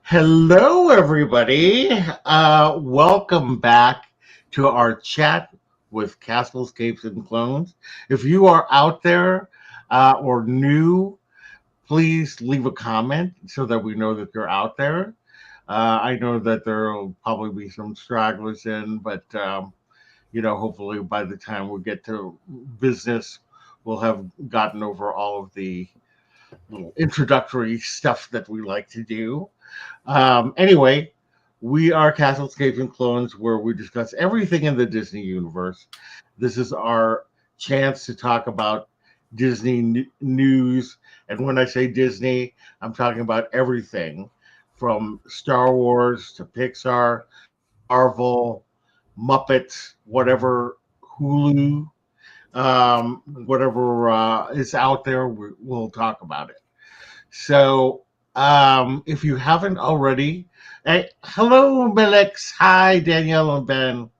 Hello, everybody. Welcome back to our chat with Castles, Capes, and Clones. If you are out there or new, please leave a comment so that we know that you're out there. I know that there will probably be some stragglers in, but hopefully by the time we get to business, we'll have gotten over all of the little introductory stuff that we like to do. Anyway, we are Castlescapes and Clones, where we discuss everything in the Disney universe. This is our chance to talk about Disney news. And when I say Disney, I'm talking about everything from Star Wars to Pixar, Marvel, Muppets, whatever, Hulu, whatever is out there, we'll talk about it. So, if you haven't already, hey, hello, Melix. Hi, Danielle and Ben.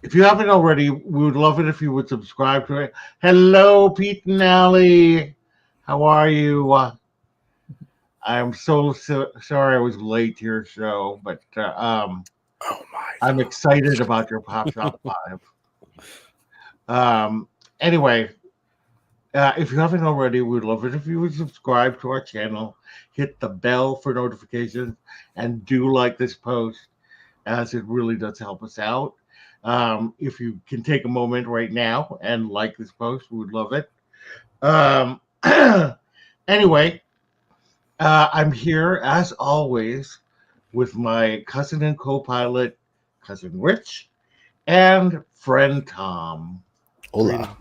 If you haven't already, we would love it if you would subscribe to it. Hello, Pete and Allie. How are you? I'm so sorry I was late to your show, but I'm excited about your Pop Shop 5. Anyway, if you haven't already, we'd love it if you would subscribe to our channel, hit the bell for notifications, and do like this post, as it really does help us out. If you can take a moment right now and like this post, we would love it. Anyway, I'm here, as always, with my cousin and co-pilot, Cousin Rich, and friend Thom. Hola.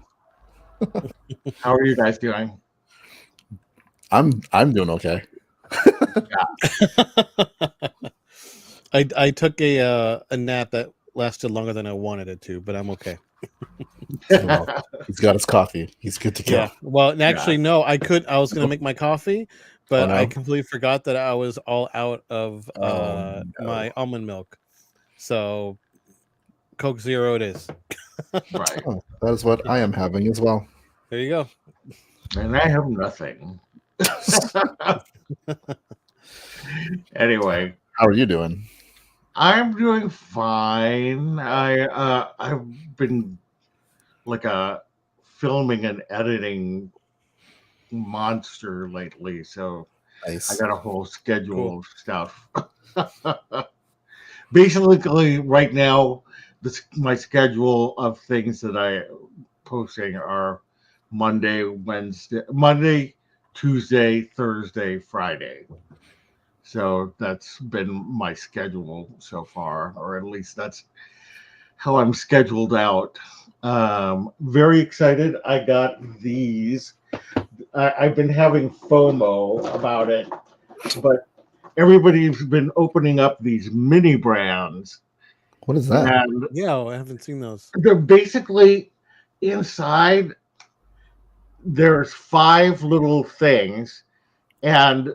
How are you guys doing? I'm doing okay. I took a nap that lasted longer than I wanted it to, but I'm okay. Well, he's got his coffee. He's good to go. Yeah. Well, actually, no. I was going to make my coffee, but Oh, no? I completely forgot that I was all out of No. my almond milk. So, Coke Zero it is. Right. Oh, that is what I am having as well. There you go. And I have nothing. Anyway, How are you doing? I'm doing fine. I've been like a filming and editing monster lately, so Nice. I got a whole schedule of stuff. Basically, right now, my schedule of things that I posting are Monday, Tuesday, Thursday, Friday. So that's been my schedule so far, or at least that's how I'm scheduled out. Very excited. I got these. I've been having FOMO about it, but everybody's been opening up these mini brands. What is that? And Yeah, I haven't seen those. they're basically inside. There's 5 little things, and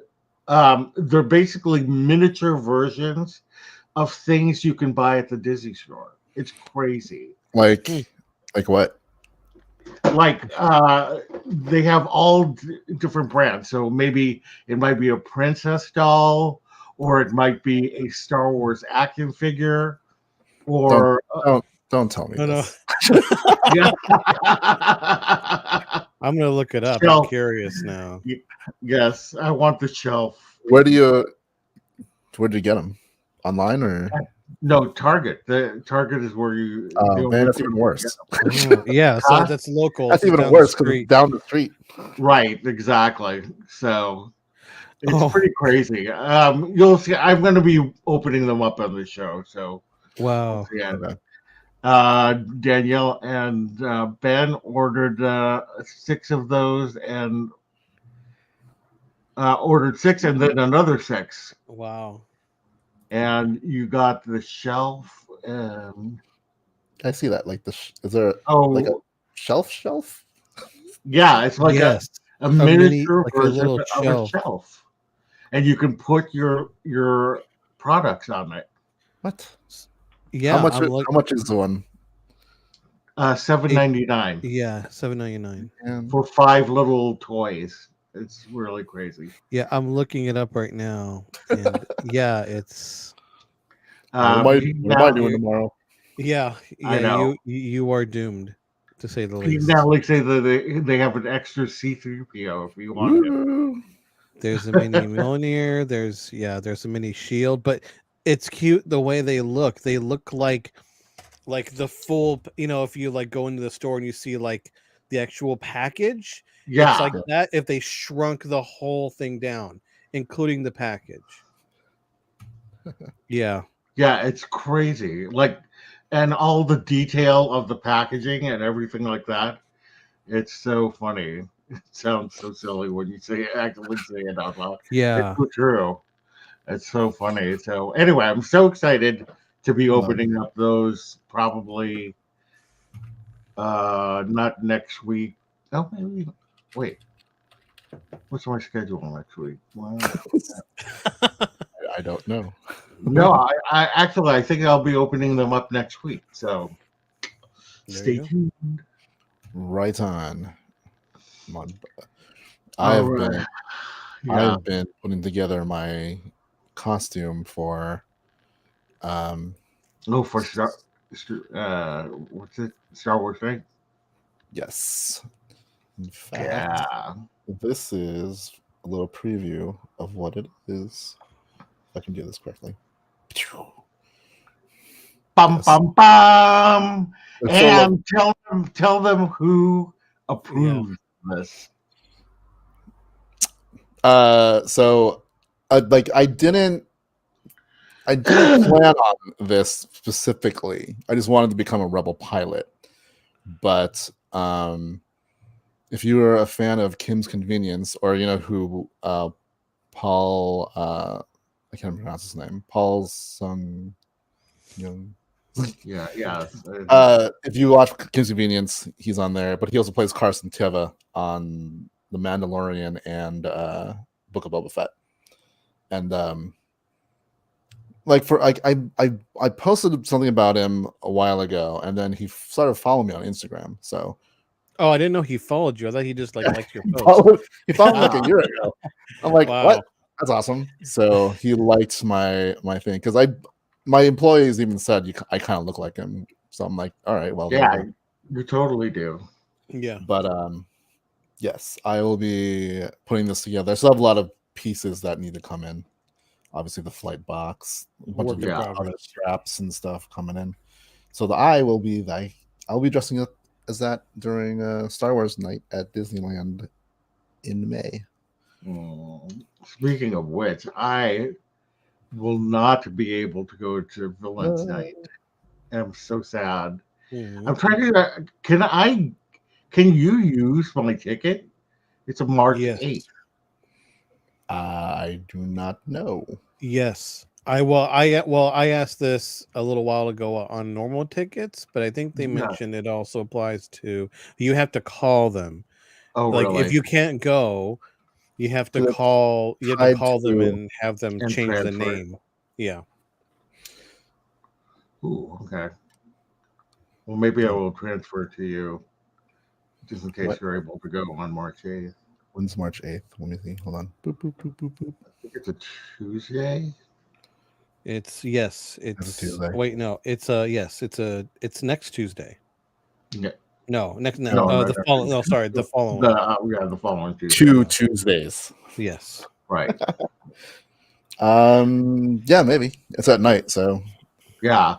they're basically miniature versions of things you can buy at the Disney store. It's crazy. Like what? Like they have all different brands. So maybe it might be a princess doll, or it might be a Star Wars action figure, or Don't tell me No, no. this. yeah. I'm going to look it up. Shelf. I'm curious now. Yes, I want the shelf. Where did you get them? Online or? No, Target. The Target is where you. Oh man, that's even worse. Oh, yeah, so that's local. That's It's even down the worse because street. it's down the street. Right, exactly. So it's Oh. pretty crazy. You'll see. I'm going to be opening them up on the show. So Wow. yeah. Okay. Danielle and Ben ordered 6 of those, and ordered 6, and then another 6. Wow. And you got the shelf. I see that. Like is there Oh, like a shelf? yeah, it's like Yes. a miniature like a version little of shelf. a shelf, and you can put your products on it. What? Yeah. How much is the one? $7.99 Yeah, $7.99. And for 5 little toys. It's really crazy. Yeah, I'm looking it up right now, and yeah, it's What am I doing you tomorrow? I yeah. know. You are doomed, to say the You can least. now like say that they have an extra C3PO if you want him. Woo! There's a mini Mjolnir. There's a mini shield, but it's cute the way they look. They look like the full. If you like go into the store and you see like the actual package, it's Yeah, like that. If they shrunk the whole thing down, including the package. Yeah, yeah, it's crazy. Like, and all the detail of the packaging and everything like that. It's so funny. It sounds so silly when you say actually say it out loud. It's yeah. so true. It's so funny. So anyway, I'm so excited to be No. opening up those probably not next week. Oh, maybe wait. What's my schedule next week? Well, I don't know. no, I actually I think I'll be opening them up next week. So There you stay go. tuned. Right on. Come on. All right. Yeah. I've been putting together my costume for um Oh, for what's it? Star Wars thing? yes. In fact, Yeah. this is a little preview of what it is. If I can do this correctly. Bum Yes. bum bum. It's so lovely. And tell them who Yeah. approved this. So like I didn't plan on this specifically. I just wanted to become a rebel pilot. But if you are a fan of Kim's Convenience, or you know who Paul I can't pronounce his name. Paul Sung Young. Yeah, yeah. If you watch Kim's Convenience, he's on there, but he also plays Carson Teva on The Mandalorian and Book of Boba Fett. And like for I posted something about him a while ago, and then he started following me on Instagram. So Oh, I didn't know he followed you. I thought he just like liked your he post. followed me like a year ago. I'm like, Wow. what? That's awesome. So he liked my thing because my employees even said I kind of look like him. So I'm like, all right, well, there Yeah, you go. you totally do. Yeah. But yes, I will be putting this together. I still have a lot of pieces that need to come in. Obviously, the flight box, a bunch Work of in Yeah. other progress. straps and stuff coming in. So I'll be dressing up as that during Star Wars night at Disneyland in May. Speaking of which, I will not be able to go to Villains Night. I'm so sad. Mhm. I'm trying to. Can you use my ticket? It's a March Yes. 8th. I do not know. Yes. I asked this a little while ago on normal tickets, but I think they Yeah. mentioned it also applies to you have to call them. Oh, Like if really? you can't go, you have to 'Cause it's call tied them to- and have them And change the transfer it. name. Yeah. Ooh, okay. Well, maybe I will transfer to you just in case What? you're able to go on March 8th. When's March 8th? Let me see. Hold on. Boop, boop, boop, boop, boop. I think it's a Tuesday. It's Tuesday. wait, no, it's it's next Tuesday. Yeah. No, No, no, the no. following no, sorry, the following. The following Tuesday. 2 Tuesdays. Yes. Right. Yeah, maybe. It's at night, so Yeah.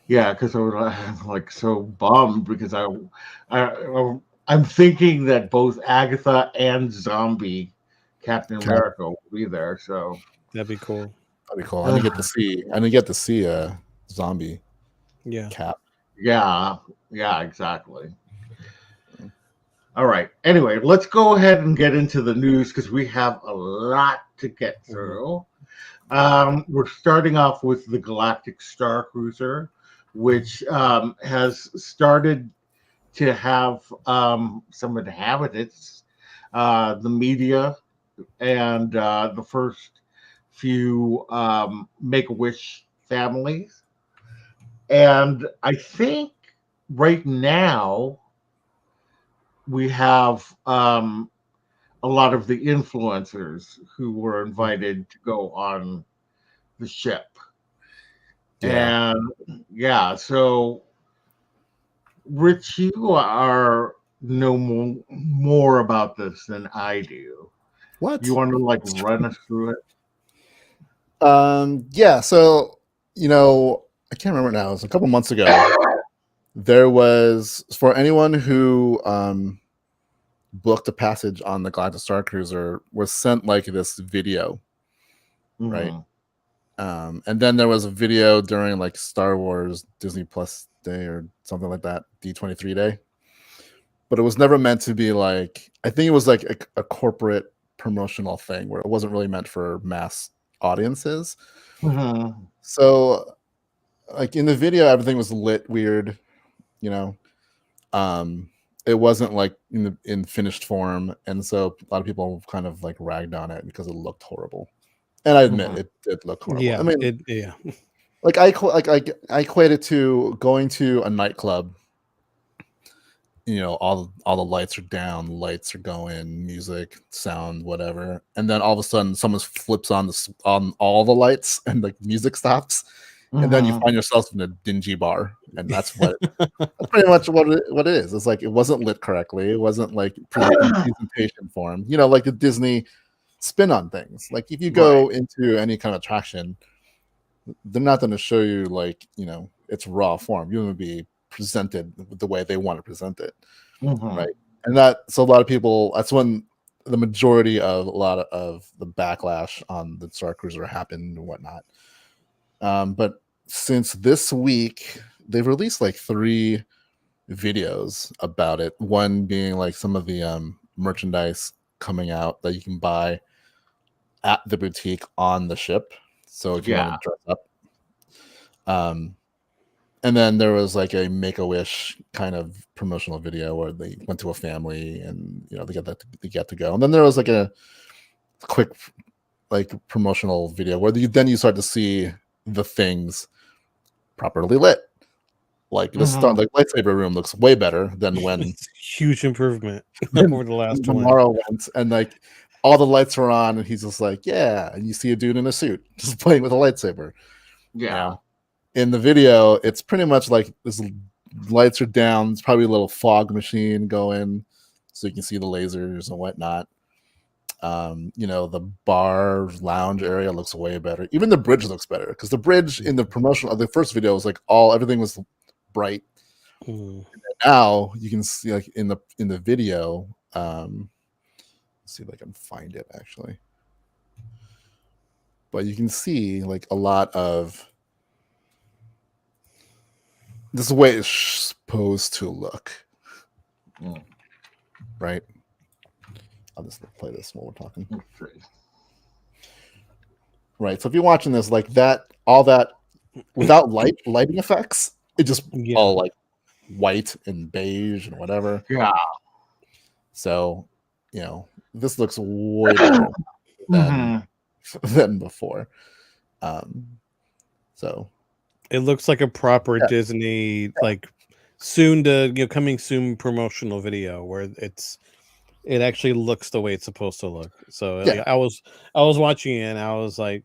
Yeah, because I'm like so bummed because I'm thinking that both Agatha and Zombie Captain America will be there. So That'd be cool. that'd be cool. I didn't get to see a zombie Yeah. Cap. yeah, exactly. All right. Anyway, let's go ahead and get into the news because we have a lot to get through. We're starting off with the Galactic Star Cruiser, which has started to have some inhabitants, the media, and the first few Make-A-Wish families. And I think right now we have a lot of the influencers who were invited to go on the ship. Yeah. And yeah, so Rich, you are know more about this than I do. What? You want to like run us through it? Yeah. So I can't remember now. It was a couple months ago. There was, for anyone who booked a passage on the Galactic Star Cruiser, was sent like this video, right? And then there was a video during like Star Wars Disney Plus Day or something like that, D23 Day. But it was never meant to be like, I think it was like a corporate promotional thing where it wasn't really meant for mass audiences. Mm-hmm. So like in the video, everything was lit weird, you know. It wasn't like in finished form, and so a lot of people kind of like ragged on it because it looked horrible. And I admit it did look horrible. Yeah, I mean, yeah. like I equate it to going to a nightclub. All the lights are down, lights are going, music, sound, whatever, and then all of a sudden someone flips on all the lights and like music stops, and then you find yourself in a dingy bar, and that's pretty much what it is. It's like it wasn't lit correctly. It wasn't like in presentation form. Like the Disney spin on things. Like if you go into any kind of attraction, they're not going to show you like its raw form. You're going to be presented the way they want to present it, right? And so a lot of people. That's when the majority of a lot of the backlash on the Star Cruiser happened and whatnot. But since this week, they've released like 3 videos about it. One being like some of the merchandise coming out that you can buy at the boutique on the ship. So if you want to dress up. And then there was like a Make-A-Wish kind of promotional video where they went to a family and they get to go. And then there was like a quick like promotional video where you start to see the things properly lit. Like the lightsaber room looks way better than when huge improvement over the last one. Tomorrow went, and like all the lights were on, and he's just like, yeah, and you see a dude in a suit just playing with a lightsaber. Yeah. In the video, it's pretty much like this: lights are down. There's probably a little fog machine going, so you can see the lasers and whatnot. The bar lounge area looks way better. Even the bridge looks better because the bridge in the promotion of the first video was like everything was bright. Now you can see like in the video. Let's see if I can find it actually. But you can see like a lot of this is the way it's supposed to look, right? I'll just play this while we're talking. Right. So if you're watching this like that, all that without lighting effects, it just all like white and beige and whatever. Yeah. So, this looks way better than before. So it looks like a proper Disney like coming soon promotional video where it actually looks the way it's supposed to look. So I was watching it and I was like,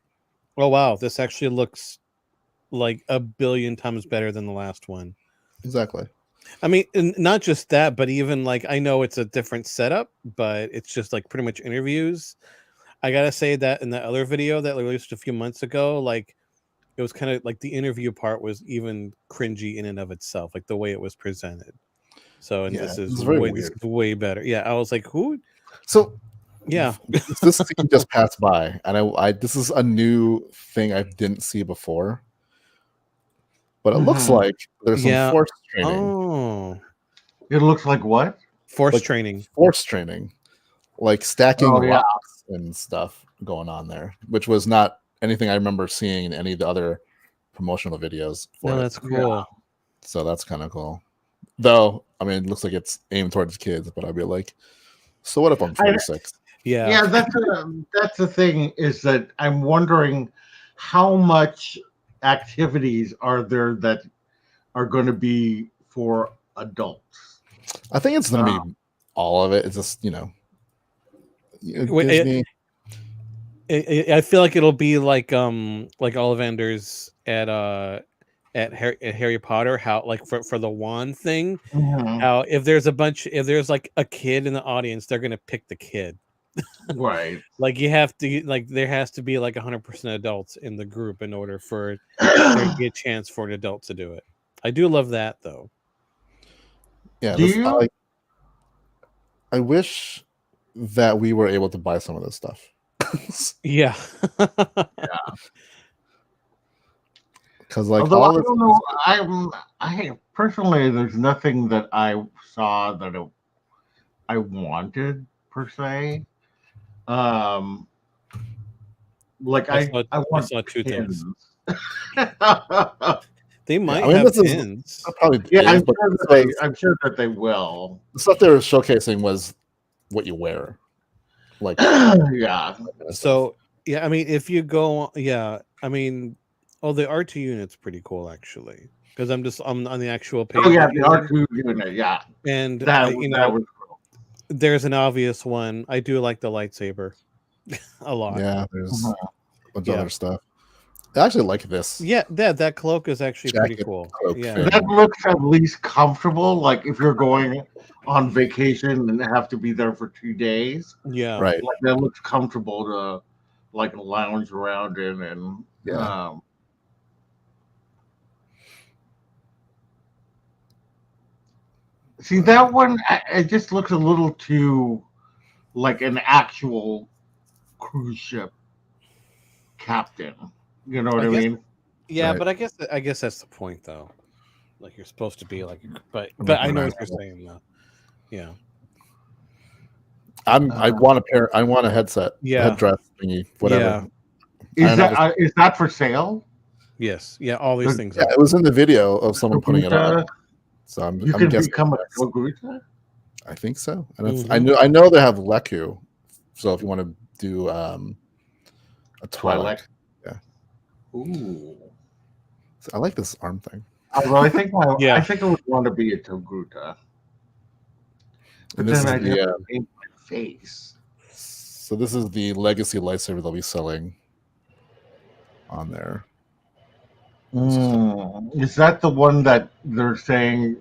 oh wow, this actually looks like 1,000,000,000 times better than the last one. Exactly. I mean, not just that, but even like I know it's a different setup, but it's just like pretty much interviews. I gotta say that in the other video that released a few months ago, like it was kind of like the interview part was even cringy in and of itself, like the way it was presented. So this is way better. Yeah, I was like, who? So yeah, this thing just passed by, and I this is a new thing I didn't see before. But it looks like there's some force training. Oh, it looks like what? Force training, like stacking rocks and stuff going on there, which was not anything I remember seeing in any of the other promotional videos. That's cool. Yeah. So that's kind of cool. Though, I mean, it looks like it's aimed towards kids, but I'd be like, so what if I'm 46? Yeah, that's the thing is that I'm wondering how much activities are there that are going to be for adults. I think it's going to be all of it. It's just Wait, Disney. I feel like it'll be like Ollivanders at Harry Potter, how like for the wand thing, Mhm. how if there's like a kid in the audience, they're gonna pick the kid. Right. Like you have to like there has to be like 100% adults in the group in order for there to be a chance for an adult to do it. I do love that though. Yeah, Do you? I wish that we were able to buy some of this stuff. Yeah. Because like Although all I this, don't know, I personally, there's nothing that I saw that I wanted per se. Um, like I I want saw two things. pins. They might I mean, have this is pins. probably Yeah, is, but I'm sure that they will. the stuff they were showcasing was what you wear, like Yeah. that kind of stuff. So yeah, I mean, if you go, yeah, I mean, oh, the R2 unit's pretty cool actually, because I'm on the actual page. Oh yeah, that the you're in, R2 unit. Yeah, and that you that know, was cool. there's an obvious one. I do like the lightsaber a lot. Yeah, there's Mhm. a bunch of Yeah. other stuff. I actually like this. Yeah, that cloak is actually pretty Jacket, cool. cloak Yeah, thing. That looks at least comfortable. Like if you're going on vacation and have to be there for 2 days, yeah, Right. like that looks comfortable to like lounge around in and Yeah. see that one. It just looks a little too like an actual cruise ship captain. You know what I I guess. mean? Yeah, Right. but I guess that's the point though. Like you're supposed to be like, but Like I an know what you're actual- saying though. Yeah. I want a pair. I want a headset, Yeah. headdress thingy, whatever. Yeah. Is that for sale? Yes. Yeah. All these things. Yeah, Are. it was in the video of someone putting it on. So You I'm can guessing. become a yes. Toguta? I think so. And Mhm. I know they have Leku. So if you want to do a Twilight, yeah. Ooh. So I like this arm thing. Although I think Yeah. I think I would want to be a Toguta. But And this then is I'd the have to paint my face. so this is the legacy lightsaber they'll be selling on there. Is that the one that they're saying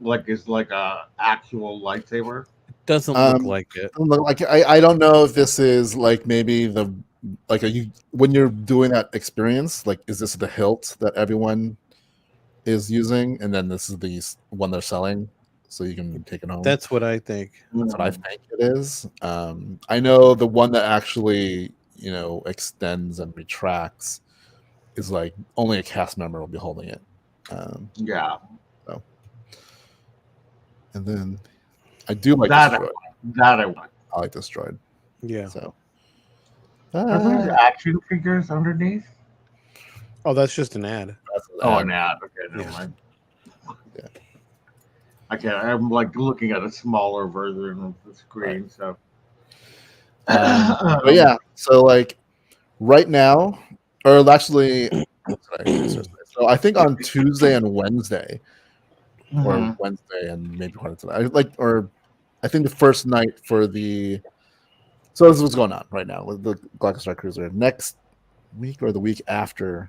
like is like a actual lightsaber? Doesn't look like it. Like I don't know if this is like maybe the like are you when you're doing that experience, like is this the hilt that everyone is using and then this is the one they're selling so you can take it home? That's what I think. That's what I think it is. I know the one that actually, extends and retracts is like only a cast member will be holding it. Yeah. So. And then I do like That this droid. that I want. I like this droid. Yeah. So. Are those action figures underneath? Oh, that's just an ad. Oh, an ad. Okay, never Yeah. mind. Yeah. I'm like looking at a smaller version of the screen. So, But yeah, so like right now, or actually, so I think on Tuesday and Wednesday, or Mhm. Wednesday and maybe part of tonight, I think the first night for the. So this is what's going on right now with the Galactic Star Cruiser. Next week or the week after,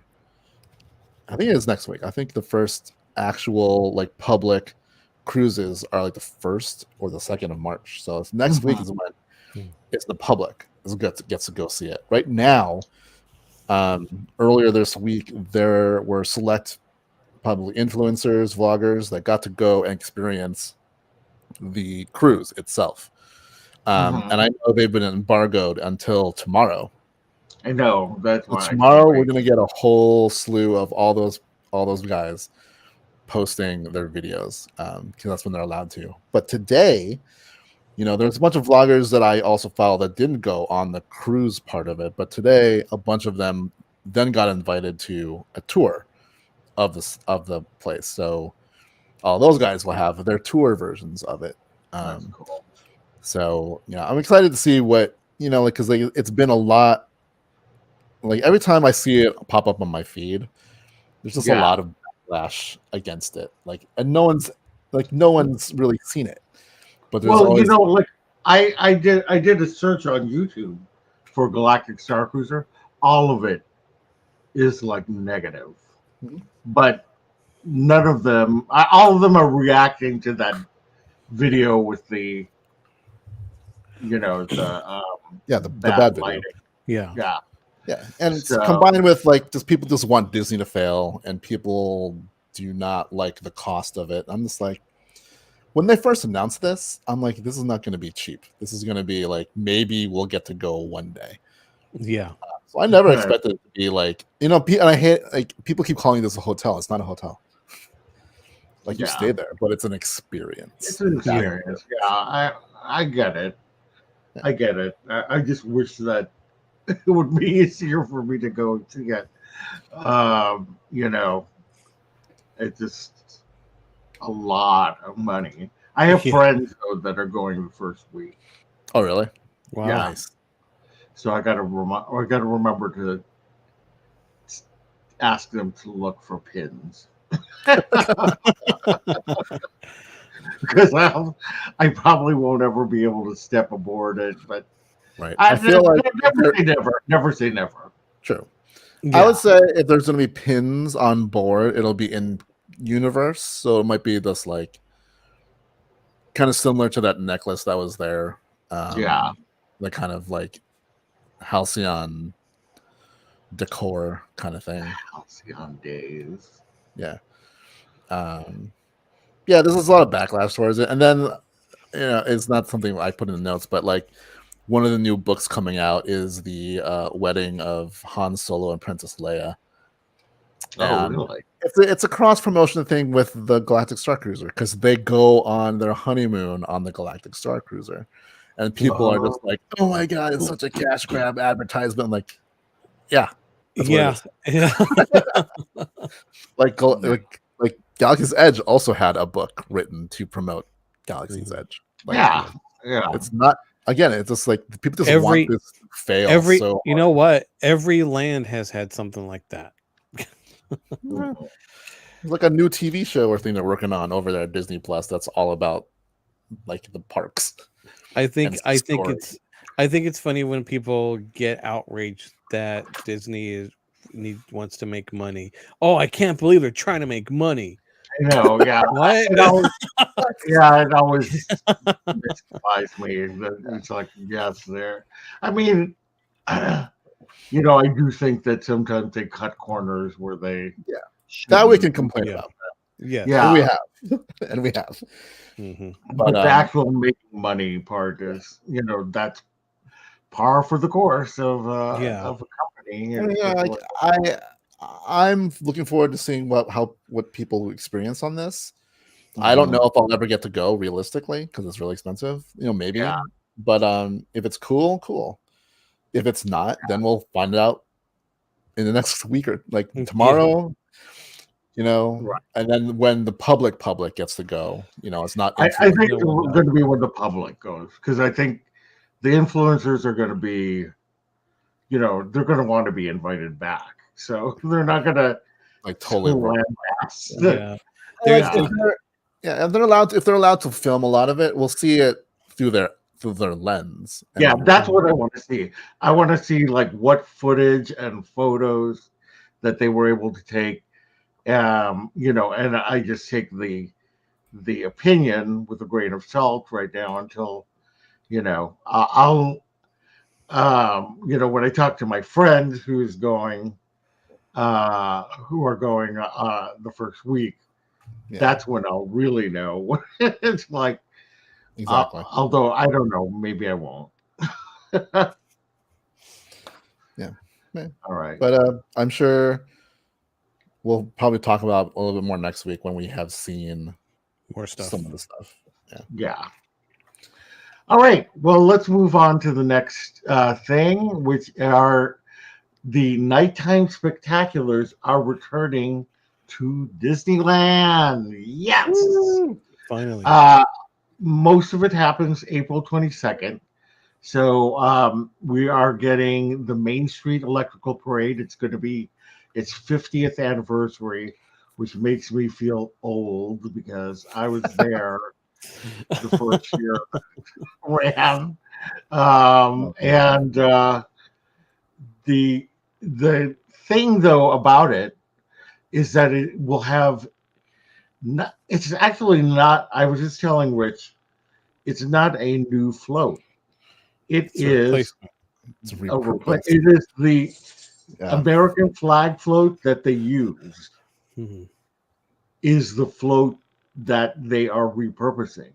I think it is next week. I think the first actual like public cruises are like the 1st or the 2nd of March. So it's next week is when it's the public gets to go see it. Right now, earlier this week there were select probably influencers, vloggers that got to go and experience the cruise itself. And I know they've been embargoed until tomorrow. I know that's why. So tomorrow we're gonna get a whole slew of all those guys posting their videos because that's when they're allowed to. But today, there's a bunch of vloggers that I also follow that didn't go on the cruise part of it. But today, a bunch of them then got invited to a tour of the place. So all those guys will have their tour versions of it. That's cool. So I'm excited to see what because it's been a lot. Like every time I see it pop up on my feed, there's just a lot of backlash against it. Like, and no one's really seen it. But there's always I did a search on YouTube for Galactic Star Cruiser. All of it is like negative, Mhm. but none of them. All of them are reacting to that video with the The bad bad video. lighting. Yeah. Yeah. Yeah, and it's So combined with like just people just want Disney to fail, and people do not like the cost of it. I'm just like, when they first announced this, I'm like, this is not going to be cheap. This is going to be like maybe we'll get to go one day. Yeah. So I never Right. expected it to be like, and I hate like people keep calling this a hotel. It's not a hotel. Like you Yeah. stay there, but it's an experience. It's an experience. Yeah, I get it. Yeah. I get it. I just wish that it would be easier for me to go to get. You know, it's just a lot of money. I have Yeah. friends though that are going the first week. Oh, really? Wow. Yeah. Nice. So I got to remember to ask them to look for pins because I probably won't ever be able to step aboard it. But Right. I feel like never say never. Never say never. true. Yeah. I would say if there's going to be pins on board, it'll be in universe. So it might be this like kind of similar to that necklace that was there. Yeah. The kind of like halcyon decor kind of thing. Halcyon days. Yeah. Yeah, there's a lot of backlash towards it. And then it's not something I put in the notes, but like one of the new books coming out is the wedding of Han Solo and Princess Leia. Oh, And really? it's a cross promotion thing with the Galactic Star Cruiser because they go on their honeymoon on the Galactic Star Cruiser, and people are just like, "Oh my god, it's such a cash grab advertisement!" I'm like, yeah, that's Yeah. what it is. like Galaxy's Edge also had a book written to promote Galaxy's Edge. Like, yeah. it's not. Again, it's just like people just want this to fail. So You know what? Every land has had something like that. It's like a new TV show or thing they're working on over there at Disney Plus. That's all about like the parks. I think it's funny when people get outraged that Disney wants to make money. Oh, I can't believe they're trying to make money. I know, yeah. What? It always mystifies me. It's like, yes, there. I mean, I do think that sometimes they cut corners where they. Yeah. That we can complain Yeah. about. Yeah. And we have. And we have. Mm-hmm. But the actual making money part is, that's par for the course of a company. I'm looking forward to seeing what people experience on this. I don't know if I'll ever get to go realistically because it's really expensive. Maybe. Yeah. But if it's cool. If it's not, then we'll find out in the next week or like tomorrow. Right. And then when the public gets to go, it's not. I think it's going to be when the public goes because I think the influencers are going to be, they're going to want to be invited back. So they're not going to like totally. Yeah. If they're allowed to film a lot of it, we'll see it through their lens. Yeah, that's what I want to see. I want to see like what footage and photos that they were able to take. And I just take the opinion with a grain of salt right now until, I'll when I talk to my friends who's going, who are going the first week, that's when I'll really know what it's like. Exactly. Although I don't know, maybe I won't. Yeah. All right. But I'm sure we'll probably talk about a little bit more next week when we have seen more stuff. Some of the stuff. Yeah. All right. Well, let's move on to the next thing, which are the nighttime spectaculars are returning to Disneyland. Yes. Woo! Finally. Most of it happens April 22nd. So we are getting the Main Street Electrical Parade. It's going to be its 50th anniversary, which makes me feel old because I was there the first year ran. And the thing though about it is that it will have not, it's actually not, I was just telling Rich, it's not a new float. It It's a is replacement. It's a repurposed. it is the Yeah. American flag float that they use Mhm. is the float that they are repurposing.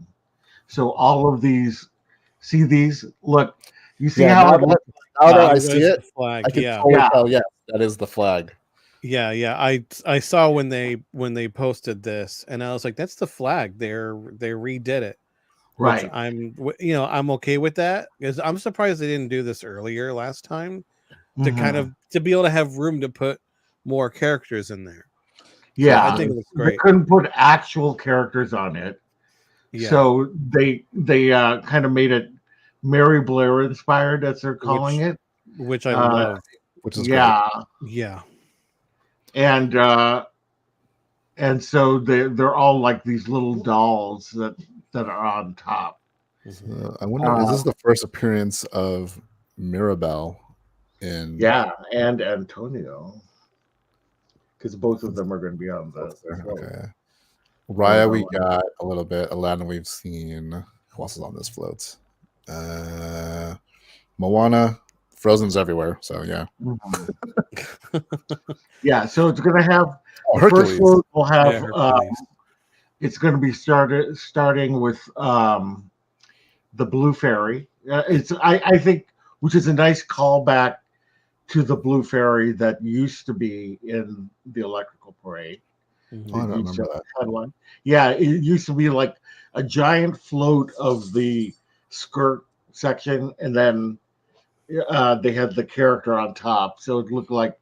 So all of these, see these, look, you see Yeah, how now it looks that I That see is it, the flag. I can Yeah. totally Yeah. tell. Yes, that is the flag. Yeah. I saw when they posted this, and I was like, "That's the flag." They redid it, which right. I'm okay with that, because I'm surprised they didn't do this earlier last time to kind Mhm. of to be able to have room to put more characters in there. So I Yeah, think it looks they great. couldn't put actual characters on it, Yeah, so they kind of made it Mary Blair inspired, as they're calling it. which I Uh, love. Which is great. yeah, Yeah. and so they're all like these little dolls that are on top. Mhm. I wonder, is this the first appearance of Mirabelle in? Yeah, and Antonio, because both of them are going to be on the float. Okay. Raya, we got a little bit. Aladdin, we've seen. Who else is on this float? Moana, Frozen's everywhere. So yeah. Mhm. Yeah, so it's going to have Oh, the first Hercules. float will have Yeah, Hercules. it's going to be starting with the Blue Fairy. It's I think, which is a nice callback to the Blue Fairy that used to be in the Electrical Parade. Mhm. Oh, I It don't used to remember that. have one. Yeah, it used to be like a giant float of the skirt section, and then they had the character on top, so it looked like,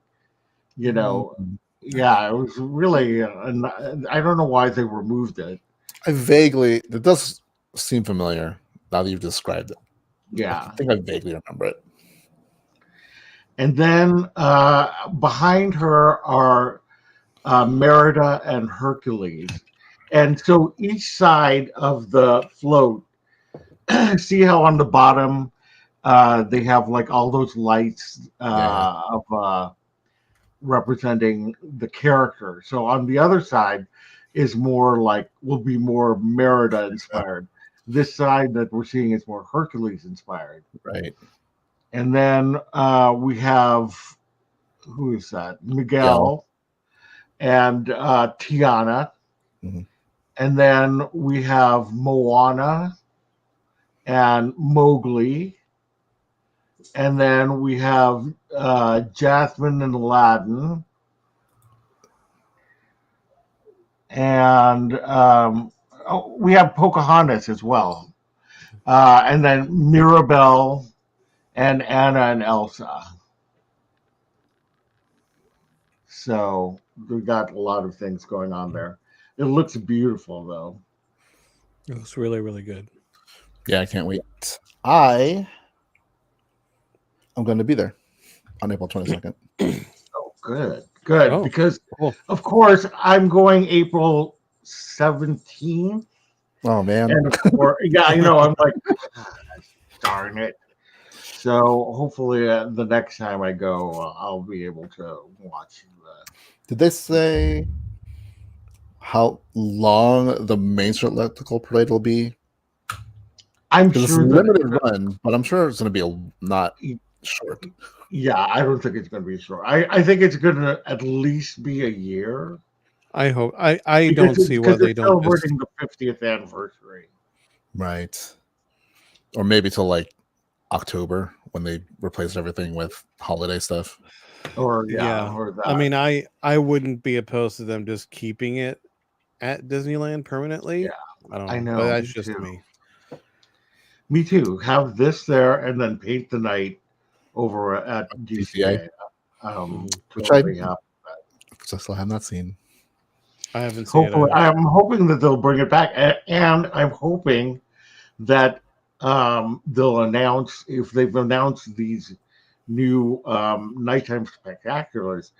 you know, yeah, it was really. I don't know why they removed it. It does seem familiar now that you've described it. Yeah. I think I vaguely remember it. And then behind her are Merida and Hercules. And so each side of the float, see how on the bottom they have like all those lights of representing the character. So on the other side is more like, will be more Merida inspired. This side that we're seeing is more Hercules inspired. Right. And then we have, who is that? Miguel and Tiana. Mhm. And then we have Moana and Mowgli. And then we have Jasmine and Aladdin. And we have Pocahontas as well. And then Mirabelle and Anna and Elsa. So we got a lot of things going on there. It looks beautiful, though. It looks really, really good. Yeah, I can't wait. I'm going to be there on April 22nd. Oh, good. Good. Oh, Because, cool. of course, I'm going April 17th. Oh man. And of course, yeah, I'm like, darn it. So hopefully the next time I go, I'll be able to watch. Did they say how long the Main Street Electrical Parade will be? I'm Because it's a sure that limited run, but I'm sure it's going to be not short. yeah, I don't think it's going to be short. I think it's going to at least be a year. I hope. I don't see why they don't just. Celebrating the 50th anniversary. Right. Or maybe till like October when they replace everything with holiday stuff. Or Yeah. or that. I mean, I wouldn't be opposed to them just keeping it at Disneyland permanently. Yeah, I don't I know, know, but that's me just too. me. Me too. Have this there and then paint the night over at DCA. Which I Totally happy. still have not seen. I haven't seen Hopefully, it either. I'm hoping that they'll bring it back, and I'm hoping that they'll announce, if they've announced these new nighttime spectaculars.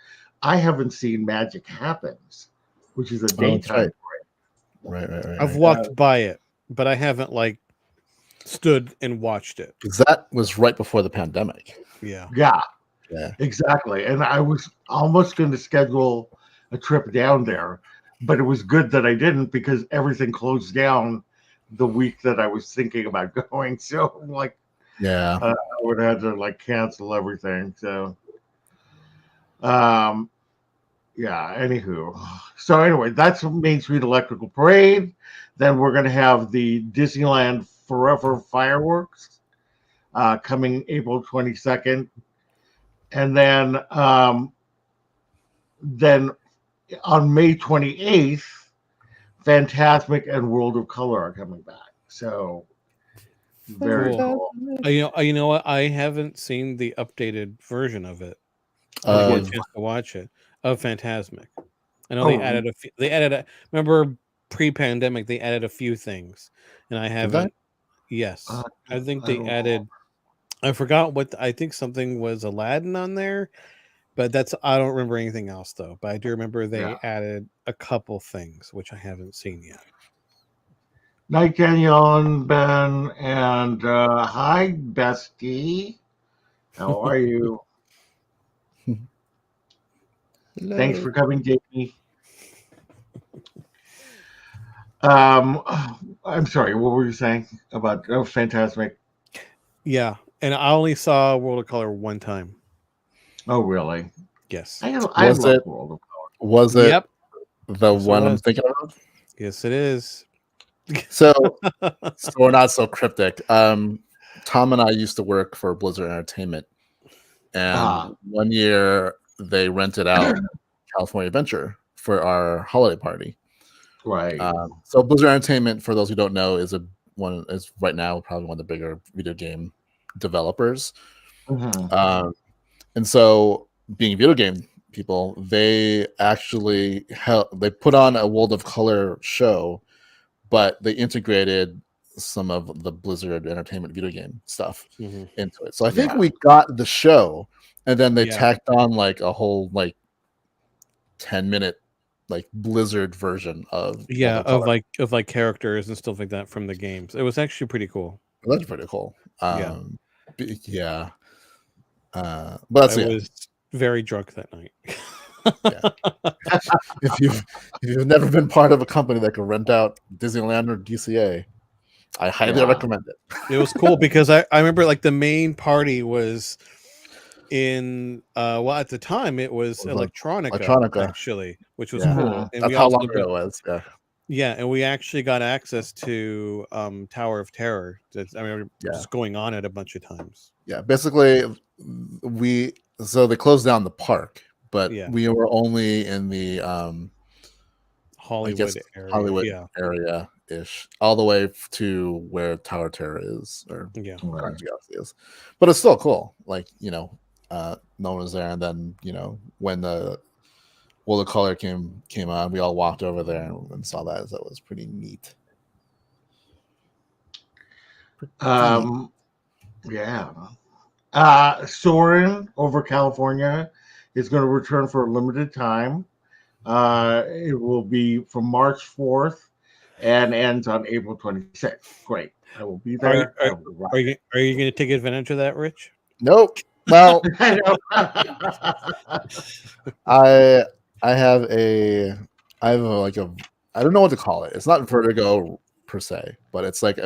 I haven't seen Magic Happens, which is a Oh, that's daytime. right. Right. I've walked by it. but I haven't like stood and watched it. Because that was right before the pandemic. Yeah. Yeah, Yeah. exactly. And I was almost going to schedule a trip down there, but it was good that I didn't because everything closed down the week that I was thinking about going. So like Yeah. I would have to like cancel everything. So um yeah, anywho. So anyway, that's Main Street Electrical Parade. Then we're gonna have the Disneyland Forever fireworks coming April 22nd. And then on May 28th, Fantasmic and World of Color are coming back. So very Cool. cool. You know what? I haven't seen the updated version of it. I didn't get a chance to watch it of Fantasmic. I know they added a few. Remember pre-pandemic they added a few things, and I haven't. Yes, I think they added. I forgot what I think something was Aladdin on there, but I don't remember anything else though. But I do remember they added a couple things which I haven't seen yet. Night Danielle, Ben, and hi, Bestie. How are you? Thanks for coming, Jamie. I'm sorry. What were you saying about Fantasmic? Yeah, and I only saw World of Color one time. Oh, really? Yes. I Was love it? World of Color. Was it Yep. the Yes, it one I'm was. thinking of? Yes, it is. So we're not so cryptic. Tom and I used to work for Blizzard Entertainment, and one year they rented out California Adventure for our holiday party. Right. So Blizzard Entertainment, for those who don't know, is right now probably one of the bigger video game developers. Mm-hmm. And so, being video game people, they actually they put on a World of Color show, but they integrated some of the Blizzard Entertainment video game stuff into it. So I think we got the show, and then they tacked on like a whole like 10-minute like Blizzard version of of characters and stuff like that from the games. It was actually pretty cool. That's pretty cool. Yeah. But I was very drunk that night. If you've never been part of a company that can rent out Disneyland or DCA, I highly recommend it. It was cool because I remember like the main party was in at the time it was Electronica actually, which was cool. And that's how long ago it was. Yeah, and we actually got access to Tower of Terror. Just going on it a bunch of times. Yeah, basically they closed down the park, but we were only in the Hollywood area ish, all the way to where Tower Terror is, or Guardians of the Galaxy is. But it's still cool. Like, no one was there, and then when the World of Color came on, we all walked over there and saw that. So it was pretty neat. Soren over California is going to return for a limited time. It will be from March 4th and ends on April 26th. Great. I will be there. Are you going to take advantage of that, Rich? Nope. Well, I have I don't know what to call it. It's not vertigo per se, but it's like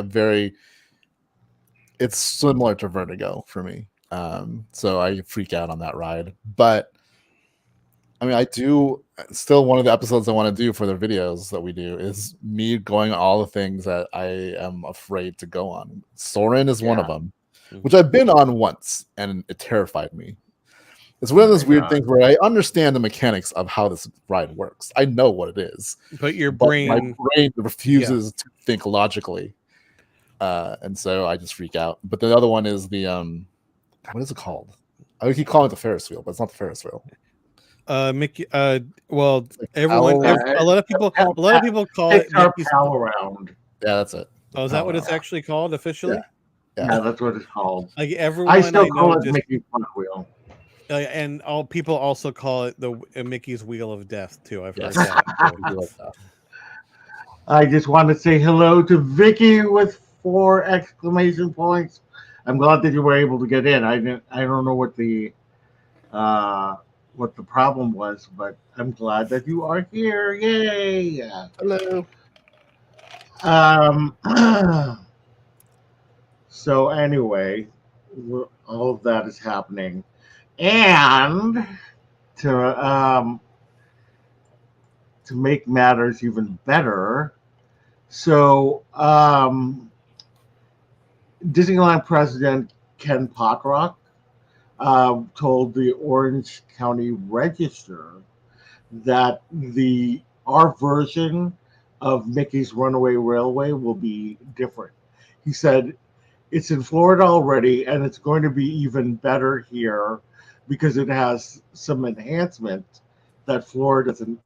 it's similar to vertigo for me. So I freak out on that ride. But I mean, I do still, one of the episodes I want to do for the videos that we do is me going all the things that I am afraid to go on. Soren is one of them, which I've been on once, and it terrified me. It's one of those weird things where I understand the mechanics of how this ride works. I know what it is, but my brain refuses to think logically, and so I just freak out. But the other one is the what is it called? I keep calling it the Ferris wheel, but it's not the Ferris wheel. Mickey. Well, everyone, a lot of people call it Mickey's Pal Around. Yeah, that's it. Oh, is that what it's actually called officially? Yeah, that's what it's called. Like everyone, I still call it Mickey's Front Wheel. And all people also call it the Mickey's Wheel of Death too. I've heard that. I just want to say hello to Vicky with 4 exclamation points. I'm glad that you were able to get in. I don't know uh, what the problem was, but I'm glad that you are here. Yay! Hello. Um, so anyway, all of that is happening, and to um, to make matters even better, so Disneyland president Ken Potrock told the Orange County Register that the our version of Mickey's Runaway Railway will be different. He said it's in Florida already, and it's going to be even better here because it has some enhancement that Florida doesn't.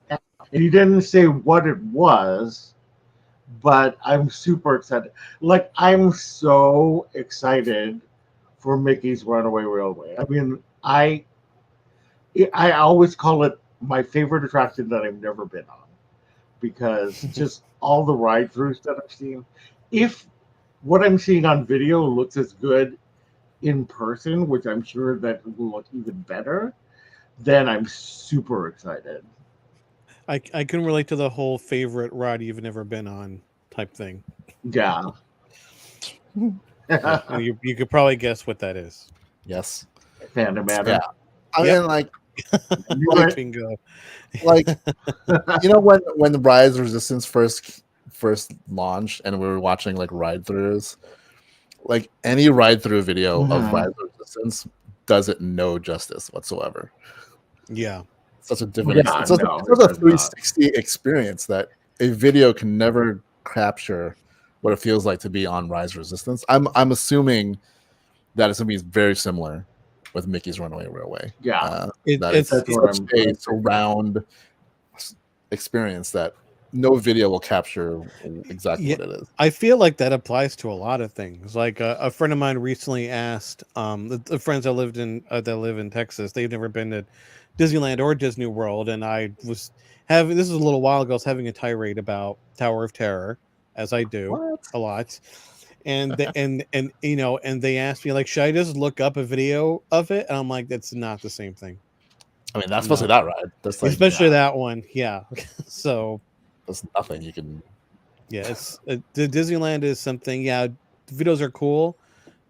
And he didn't say what it was, but I'm super excited. Like I'm so excited for Mickey's Runaway Railway. I mean, I always call it my favorite attraction that I've never been on because just all the ride throughs that I've seen. If what I'm seeing on video looks as good in person, which I'm sure that it will look even better, then I'm super excited. I can relate to the whole favorite ride you've never been on type thing. Yeah. Yeah, and you could probably guess what that is. Yes. Phantom Yeah. Manor. I Yep. mean, like, You like, Bingo. like when the Rise of Resistance first launched, and we were watching like ride throughs, like any ride through video of Rise Mhm. of Resistance does it no justice whatsoever. Yeah. Such a different, Yeah, it's such no, it's it such a does not. 360 experience that a video can never capture what it feels like to be on Rise of Resistance. I'm assuming that it's gonna be very similar with Mickey's Runaway Railway. Yeah, That it's that's It, what such I'm. a surround experience that no video will capture exactly yeah. what it is. I feel like that applies to a lot of things. Like a friend of mine recently asked the friends that live in Texas. They've never been to Disneyland or Disney World, and I was having this is a little while ago. I was having a tirade about Tower of Terror, as I do What? a lot. And and they asked me like, should I just look up a video of it? And I'm like, that's not the same thing. I mean, that's supposed to No, be that ride. That's like especially that one. Yeah. So there's nothing you can. yeah, it's the Disneyland is something. Yeah, the videos are cool,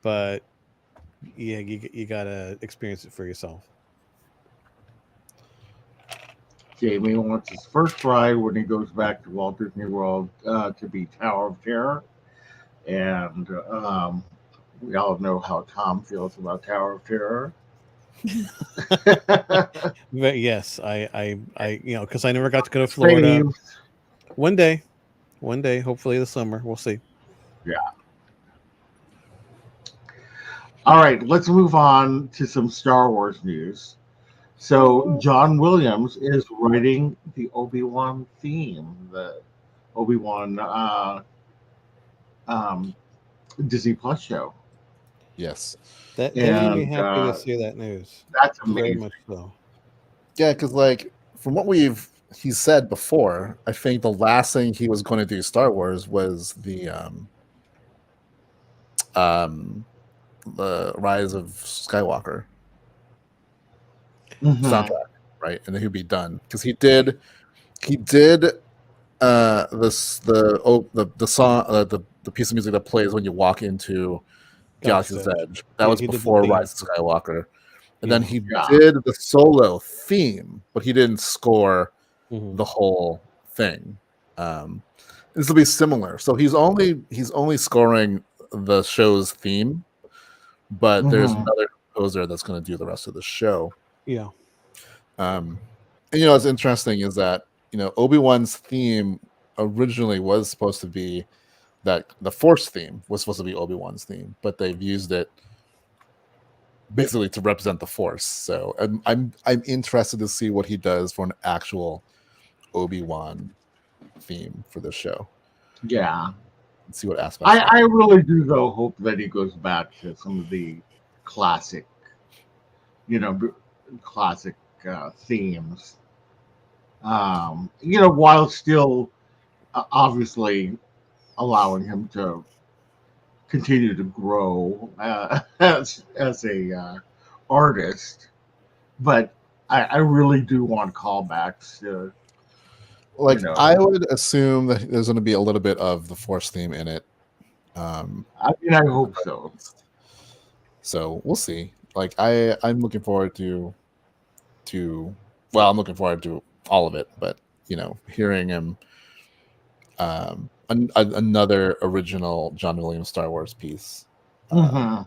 but yeah, you gotta experience it for yourself. Jamie wants his first ride when he goes back to Walt Disney World to be Tower of Terror, and we all know how Tom feels about Tower of Terror. But yes, I because I never got to go to Florida. Faves. One day, one day, hopefully this summer, we'll see. Yeah. All right, let's move on to some Star Wars news. So John Williams is writing the Obi-Wan theme, the Obi-Wan um, Disney Plus show, Yes, that made me and happy to see that news. that's Very amazing. much so. Yeah, because like from what he said before, I think the last thing he was going to do Star Wars was um the Rise of Skywalker Mhm. soundtrack, right? And then he'd be done because he did the song the piece of music that plays when you walk into Galaxy's Galaxy's Edge. Edge. That Yeah, was he did the before theme. Rise of Skywalker. And then Yeah. he Yeah. did the solo theme, but he didn't score Mhm. the whole thing. This will be similar. So he's only scoring the show's theme, but there's Mhm. another composer that's going to do the rest of the show. Yeah. And what's interesting is that Obi-Wan's theme originally was supposed to be that the Force theme was supposed to be Obi-Wan's theme, but they've used it basically to represent the Force. So I'm interested to see what he does for an actual Obi-Wan theme for this show Yeah. and see what aspects of I it. really do though hope that he goes back to some of the classic, you know, classic themes. While still obviously allowing him to continue to grow as a artist. But I really do want callbacks to, Like, I would assume that there's going to be a little bit of the Force theme in it. I mean, I hope so. So we'll see. Like, I'm looking forward to I'm looking forward to all of it, but hearing him another original John Williams Star Wars piece would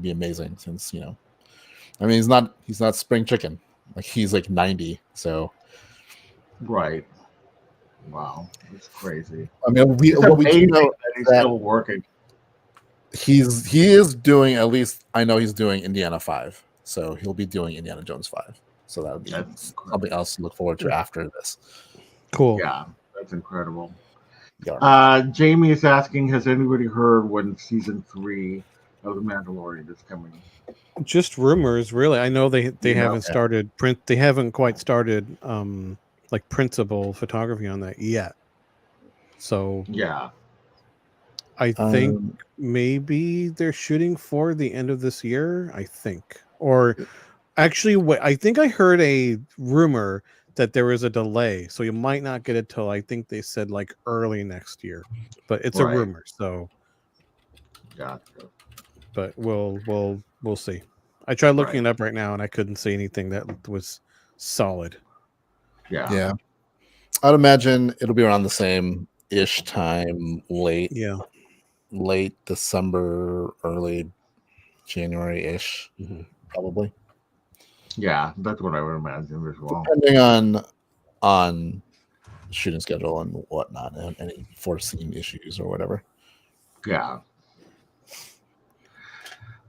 be amazing, since I mean, he's not spring chicken. Like, he's like 90, so right. Wow, that's crazy. I mean, what we do know that he's still working. He is doing, at least I know he's doing Indiana 5, so he'll be doing Indiana Jones 5. So that would be something else to look forward to after this. Cool. Yeah, that's incredible. Yeah. Jamie is asking, has anybody heard when season 3 of The Mandalorian is coming? Just rumors, really. I know they haven't started print. They haven't quite started like principal photography on that yet. So yeah, I think maybe they're shooting for the end of this year. I think, or actually, I think I heard a rumor that there is a delay, so you might not get it till, I think they said, like early next year, but it's a rumor. So, gotcha. But we'll see. I tried looking it up right now, and I couldn't see anything that was solid. Yeah. I'd imagine it'll be around the same ish time, late December, early January ish, probably. Yeah, that's what I would imagine as well. Depending on shooting schedule and whatnot, and any foreseen issues or whatever. Yeah.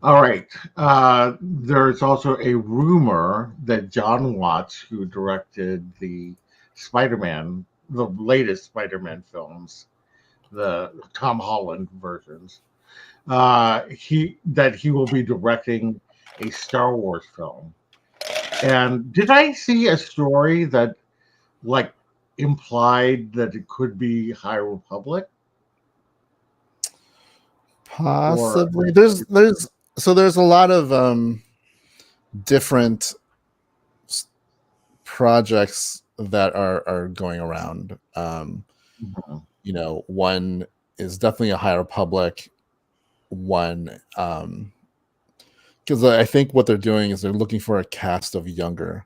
All right. There's also a rumor that John Watts, who directed the latest Spider-Man films, the Tom Holland versions, he will be directing a Star Wars film. And did I see a story that implied that it could be High Republic? Possibly. There's a lot of different projects that are going around. One is definitely a High Republic. One, because I think what they're doing is they're looking for a cast of younger,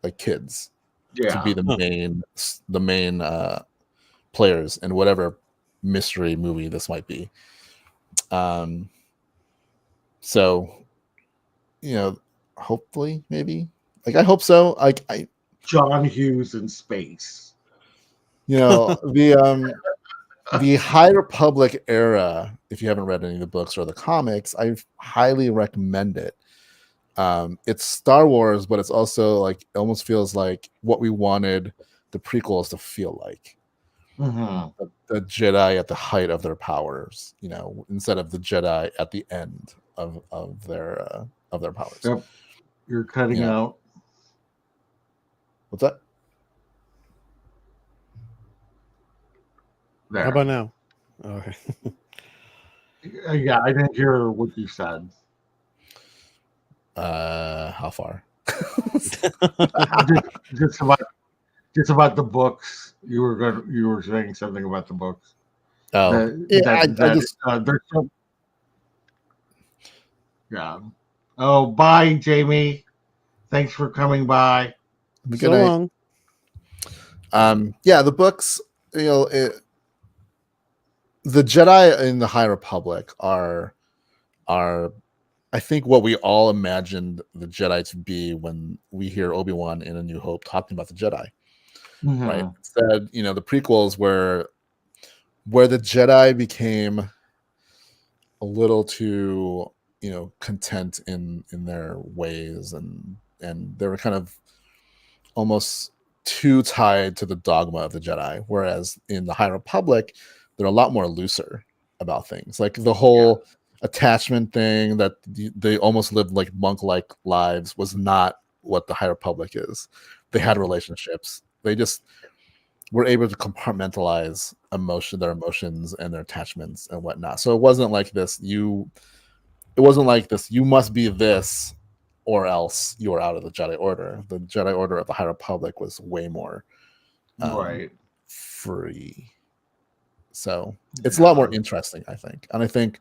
like kids, to be the main players in whatever mystery movie this might be. So, hopefully, maybe, I hope so. John Hughes in space. The High Republic era, if you haven't read any of the books or the comics, I highly recommend it. It's Star Wars, but it's also it almost feels like what we wanted the prequels to feel like. The Jedi at the height of their powers, instead of the Jedi at the end of their powers. Yep. You're cutting out. What's that? There. How about now? Okay. Yeah, I didn't hear what you said. How far? just about the books. You were saying something about the books. Yeah. Oh, bye, Jamie. Thanks for coming by. So long. The books. The Jedi in the High Republic are I think what we all imagined the Jedi to be when we hear Obi-Wan in A New Hope talking about the Jedi. Right? Instead, the prequels where the Jedi became a little too, content in their ways, and they were kind of almost too tied to the dogma of the Jedi. Whereas in the High Republic, they're a lot more looser about things, like the whole attachment thing that they almost lived like monk-like lives was not what the High Republic is. They had relationships. They just were able to compartmentalize their emotions and their attachments and whatnot. So it wasn't like this. You must be this, or else you are out of the Jedi Order. The Jedi Order of the High Republic was way more Right. free. So it's a lot more interesting, I think. And I think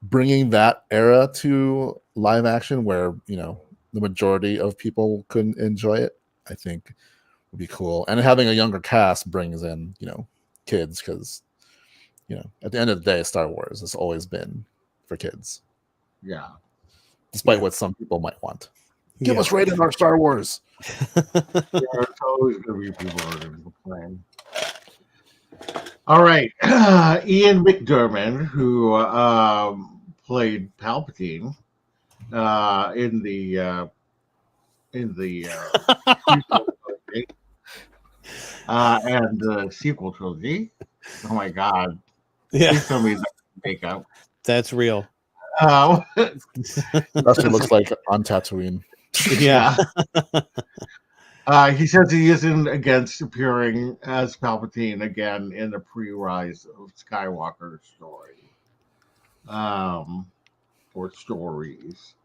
bringing that era to live action, where the majority of people couldn't enjoy it, I think would be cool. And having a younger cast brings in kids, because at the end of the day, Star Wars has always been for kids. Yeah. Despite what some people might want. Give us rated R Star Wars. There's always going to be people who are going to complain. All right. Ian McDiarmid, who played Palpatine in the and the sequel trilogy. Oh my God! Yeah, Please tell me that's makeup. that's real. That's what it looks like on Tatooine. Yeah. He says he isn't against appearing as Palpatine again in the pre-Rise of Skywalker story. Or stories.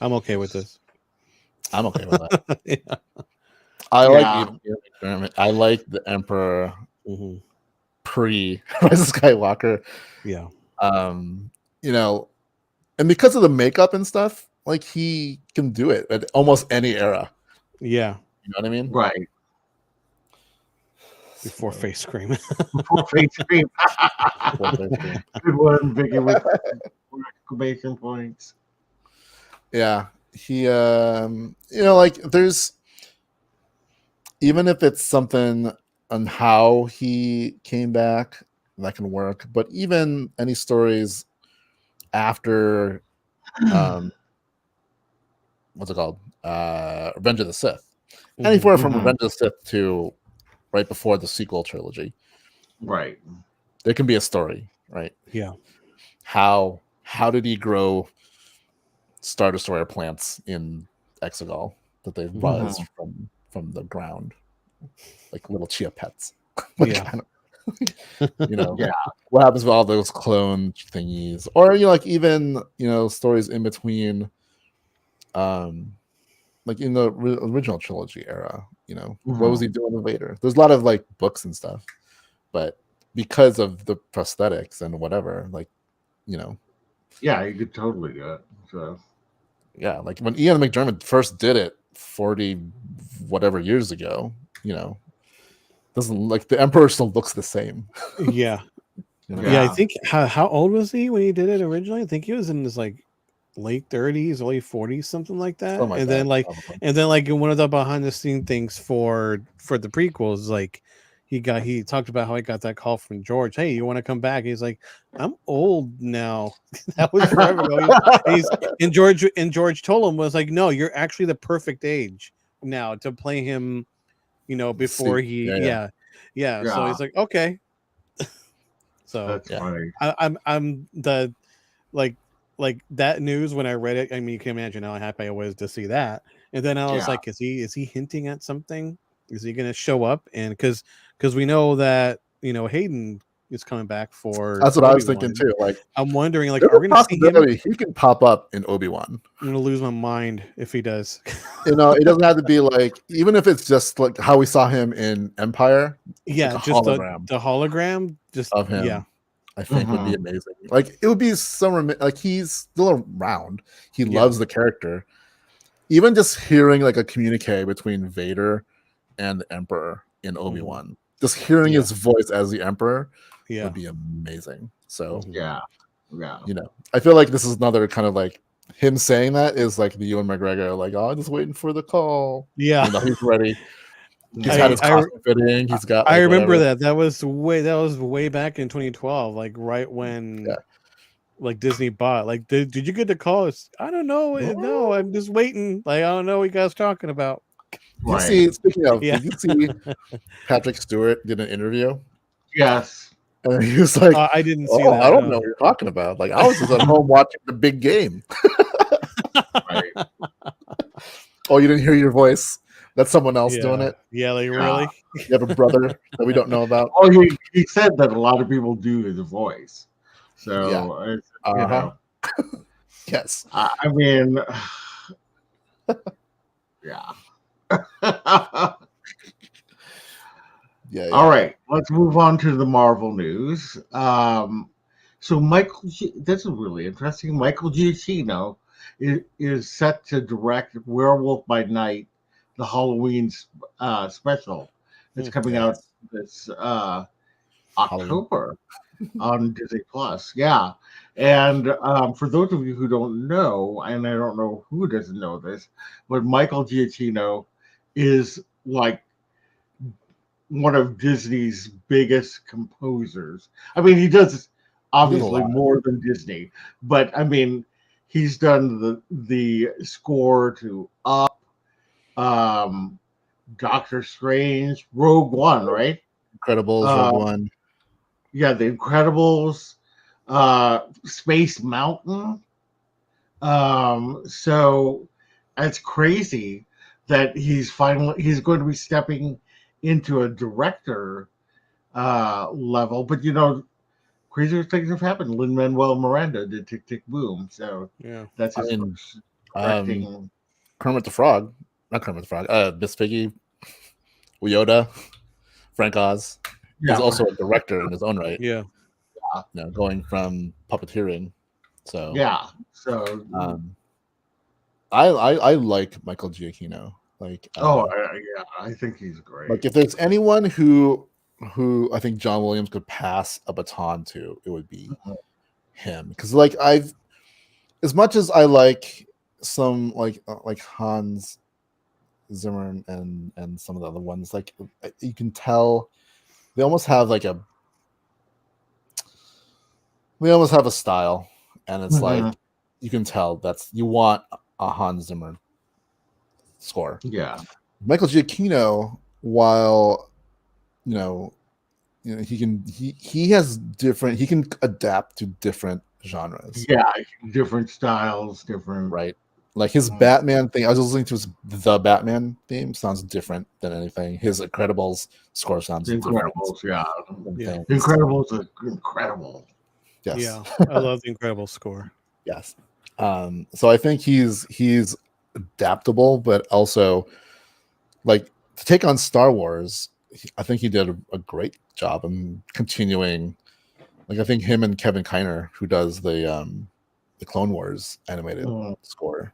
I'm okay with this. I'm okay with that. Yeah. I like Ian McDiarmid. I like the Emperor pre Rise of Skywalker. Yeah. And because of the makeup and stuff, like, he can do it at almost any era. Yeah. You know what I mean? Right. Before face cream. Before face cream. Good one, Vicky, with exclamation points. Yeah. He like, there's, even if it's something on how he came back, that can work. But even any stories after what's it called? Revenge of the Sith. Anywhere from Revenge of the Sith to right before the sequel trilogy. Right. There can be a story, right? Yeah. How did he grow Star Destroyer plants in Exegol that they buzzed from the ground, like little chia pets? Yeah. What happens with all those clone thingies, or like even stories in between, like in the original trilogy era. What was he doing with Vader? There's a lot of like books and stuff, but because of the prosthetics and whatever, like yeah, you could totally do it. So yeah, like when Ian McDiarmid first did it 40 whatever years ago, doesn't, like, the Emperor still looks the same. Yeah. Yeah, I think how old was he when he did it originally? I think he was in his like late 30s, early 40s, something like that. And then like in one of the behind the scene things for the prequels, like he talked about how he got that call from George. Hey, you want to come back? He's like, I'm old now. That was forever ago. And George told him, was like, no, you're actually the perfect age now to play him. Before he, yeah. So he's like, okay. So that's funny. I'm the like that news when I read it. I mean, you can imagine how happy I was to see that. And then I was like, is he hinting at something? Is he going to show up? And because we know that Hayden is coming back for. That's what Obi-Wan. I was thinking too. Like, I'm wondering, like, are we going to see him? He can pop up in Obi-Wan. I'm going to lose my mind if he does. It doesn't have to be like, even if it's just like how we saw him in Empire. Yeah, like just the hologram just of him. Yeah, I think would be amazing. Like, it would be like, he's still around. He loves the character. Even just hearing like a communique between Vader and the Emperor in Obi-Wan, just hearing his voice as the Emperor would be amazing. So yeah. I feel like this is another kind of like him saying that is like the Ewan McGregor, like, oh, I'm just waiting for the call. Yeah, he's ready. He's had his costume fitting. He's got. Like, I remember whatever. that was way back in 2012, like right when like Disney bought. Like, did you get the call? I don't know. No, I'm just waiting. Like, I don't know what you guys talking about. You see, speaking of, did you see Patrick Stewart did an interview? Yes. And he was like, I didn't see that. I don't know what you're talking about. Like, I was just at home watching the big game. Right. Oh, you didn't hear your voice That's someone else doing Yeah. it. Yeah, like Yeah. really? You have a brother that we don't know about. Oh, he said that a lot of people do his voice. So, Yeah. it's, Uh-huh. Yes. I mean, yeah. Yeah. All right, let's move on to the Marvel news. So this is really interesting. Michael Giacchino is set to direct Werewolf by Night, the Halloween special. It's coming out Yes. this Halloween. October on Disney Plus. Yeah, and for those of you who don't know, and I don't know who doesn't know this, but Michael Giacchino is like one of Disney's biggest composers. I mean, he does He does a obviously lot. more than Disney, but I mean, he's done the score to Up, um, Doctor Strange, Rogue One, right? Incredibles, Uh, Rogue One. yeah, The Incredibles, Space Mountain. So it's crazy that he's going to be stepping into a director level. But crazier things have happened. Lin-Manuel Miranda did Tick Tick Boom, so Yeah. that's I his mean, first directing. Kermit the Frog. Not Kermit the Frog. Miss Piggy, Yoda, Frank Oz is Yeah, also a director in his own right. Yeah. Going from puppeteering. So yeah. So I like Michael Giacchino. Like yeah, I think he's great. like if there's anyone who I think John Williams could pass a baton to, it would be him. Because like as much as I like some like Hans Zimmer and some of the other ones, like you can tell they almost have a style, and it's like you can tell you want a Hans Zimmer score. Yeah. Michael Giacchino, while he has different, he can adapt to different genres. Yeah, different styles, different. Right. Like his Batman thing, I was listening to the Batman theme, sounds different than anything. His Incredibles score sounds Incredibles, different. yeah. Incredibles are incredible. Yes. Yeah. I love the Incredible score. Yes. So I think he's adaptable, but also like to take on Star Wars, I think he did a great job in continuing. Like I think him and Kevin Kiner, who does the Clone Wars animated score,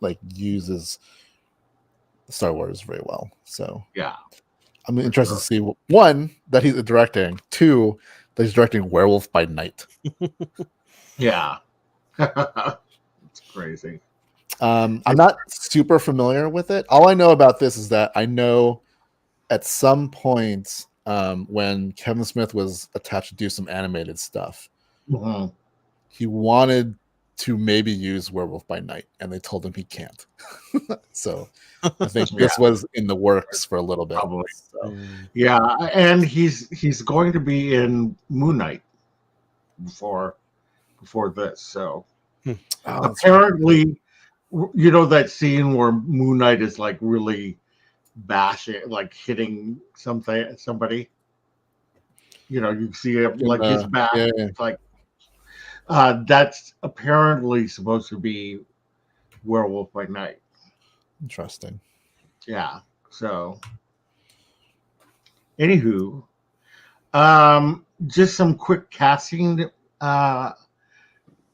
like uses Star Wars very well. So yeah, I'm interested to see one that he's directing, two that he's directing Werewolf by Night. Yeah. It's crazy. I'm not super familiar with it. All I know about this is that I know at some point when Kevin Smith was attached to do some animated stuff, he wanted to maybe use Werewolf by Night, and they told him he can't. So I think this was in the works for a little bit. Probably. So. Yeah, and he's going to be in Moon Knight before this. So apparently, that scene where Moon Knight is like really bashing, like hitting somebody. You see it like his back. Yeah. It's like that's apparently supposed to be Werewolf by Night. Interesting. Yeah. So, anywho, just some quick casting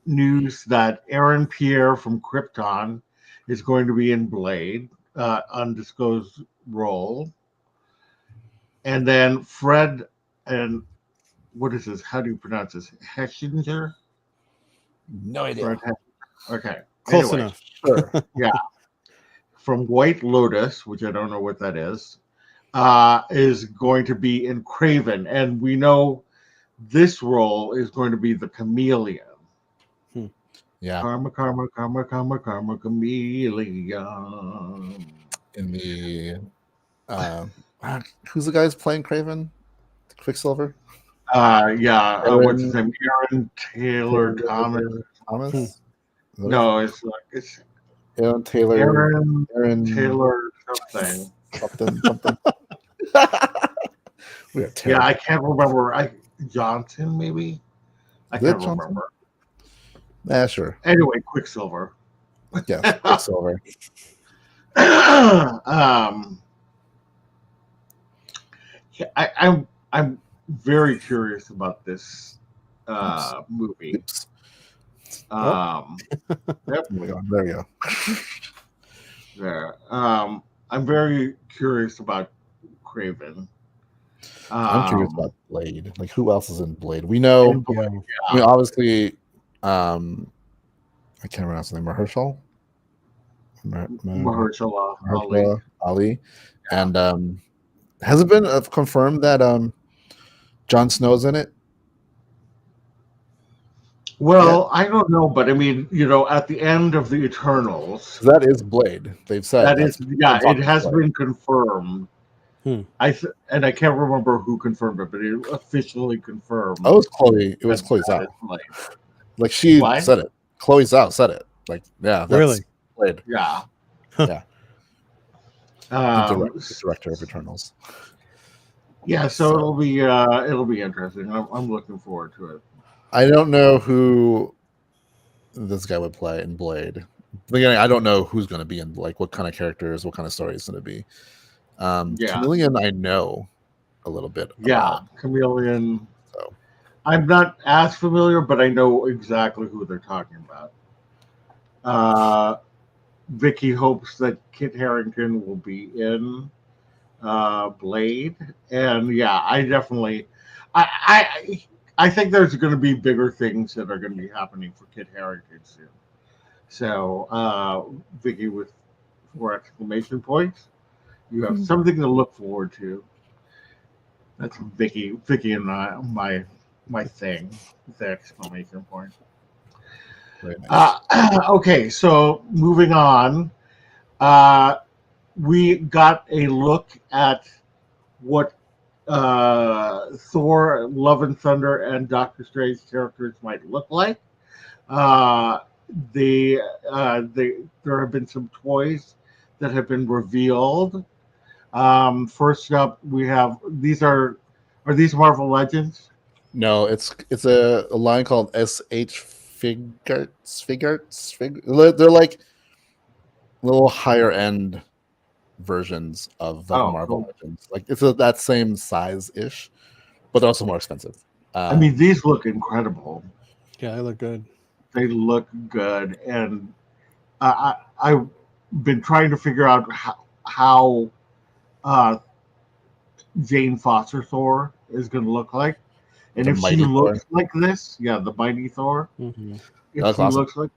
news that Aaron Pierre from Krypton is going to be in Blade, undisclosed role, and then Fred and what is this? How do you pronounce this? Heshinger? No idea. Okay. Close enough. Sure. Yeah. From White Lotus, which I don't know what that is going to be in Craven. And we know this role is going to be the chameleon. Yeah. Karma, chameleon. In the who's the guy who's playing Craven? Quicksilver? What's his name? Aaron Taylor Thomas. No, it's Aaron Taylor. Aaron Taylor something. Something. We are Yeah, terrible. I can't remember. Johnson, maybe? I Is it can't Johnson? remember. Sure. Anyway, Quicksilver. Yes, Quicksilver. Yeah, I'm very curious about this movie. Oops. Definitely There you go. there. I'm very curious about Craven. I'm curious about Blade. Like, who else is in Blade? We know. Yeah. I mean, obviously, I can't pronounce the name. Mahershala Mahershala Ali. Ali, and has it been confirmed that Jon Snow's in it? Well, I don't know, but I mean, at the end of the Eternals, That is Blade. They've said it has been confirmed. Hmm. I can't remember who confirmed it, but it officially confirmed. Oh, it was Chloe. It was Chloe Zhao. Like she said it. Chloe Zhao said it. Like, yeah, that's Really? Blade. Yeah. Yeah. The director of Eternals. Yeah, so it'll be interesting. I'm looking forward to it. I don't know who this guy would play in Blade. Again, I don't know who's going to be in, like, what kind of characters, what kind of story it's going to be. Chameleon, I know a little bit. Yeah, Chameleon. So I'm not as familiar, but I know exactly who they're talking about. Vicky hopes that Kit Harington will be in Blade, and yeah, I definitely, I think there's going to be bigger things that are going to be happening for Kit Harington soon. So, Vicky with 4 exclamation points. You have something to look forward to. That's Vicky and my thing. The exclamation point. very nice. Okay, so moving on. We got a look at what Thor, Love and Thunder, and Doctor Strange characters might look like. There have been some toys that have been revealed. First up, we have are these Marvel Legends? No, it's a line called SH Figuarts. They're like little higher end versions of Marvel Cool. Legends. Like, it's that same size ish, but they're also more expensive. I mean, these look incredible. Yeah, they look good. They look good, and I've been trying to figure out how Jane Foster Thor is going to look like, and if she looks like this, the mighty Thor. Mm-hmm. If That's she awesome. looks like,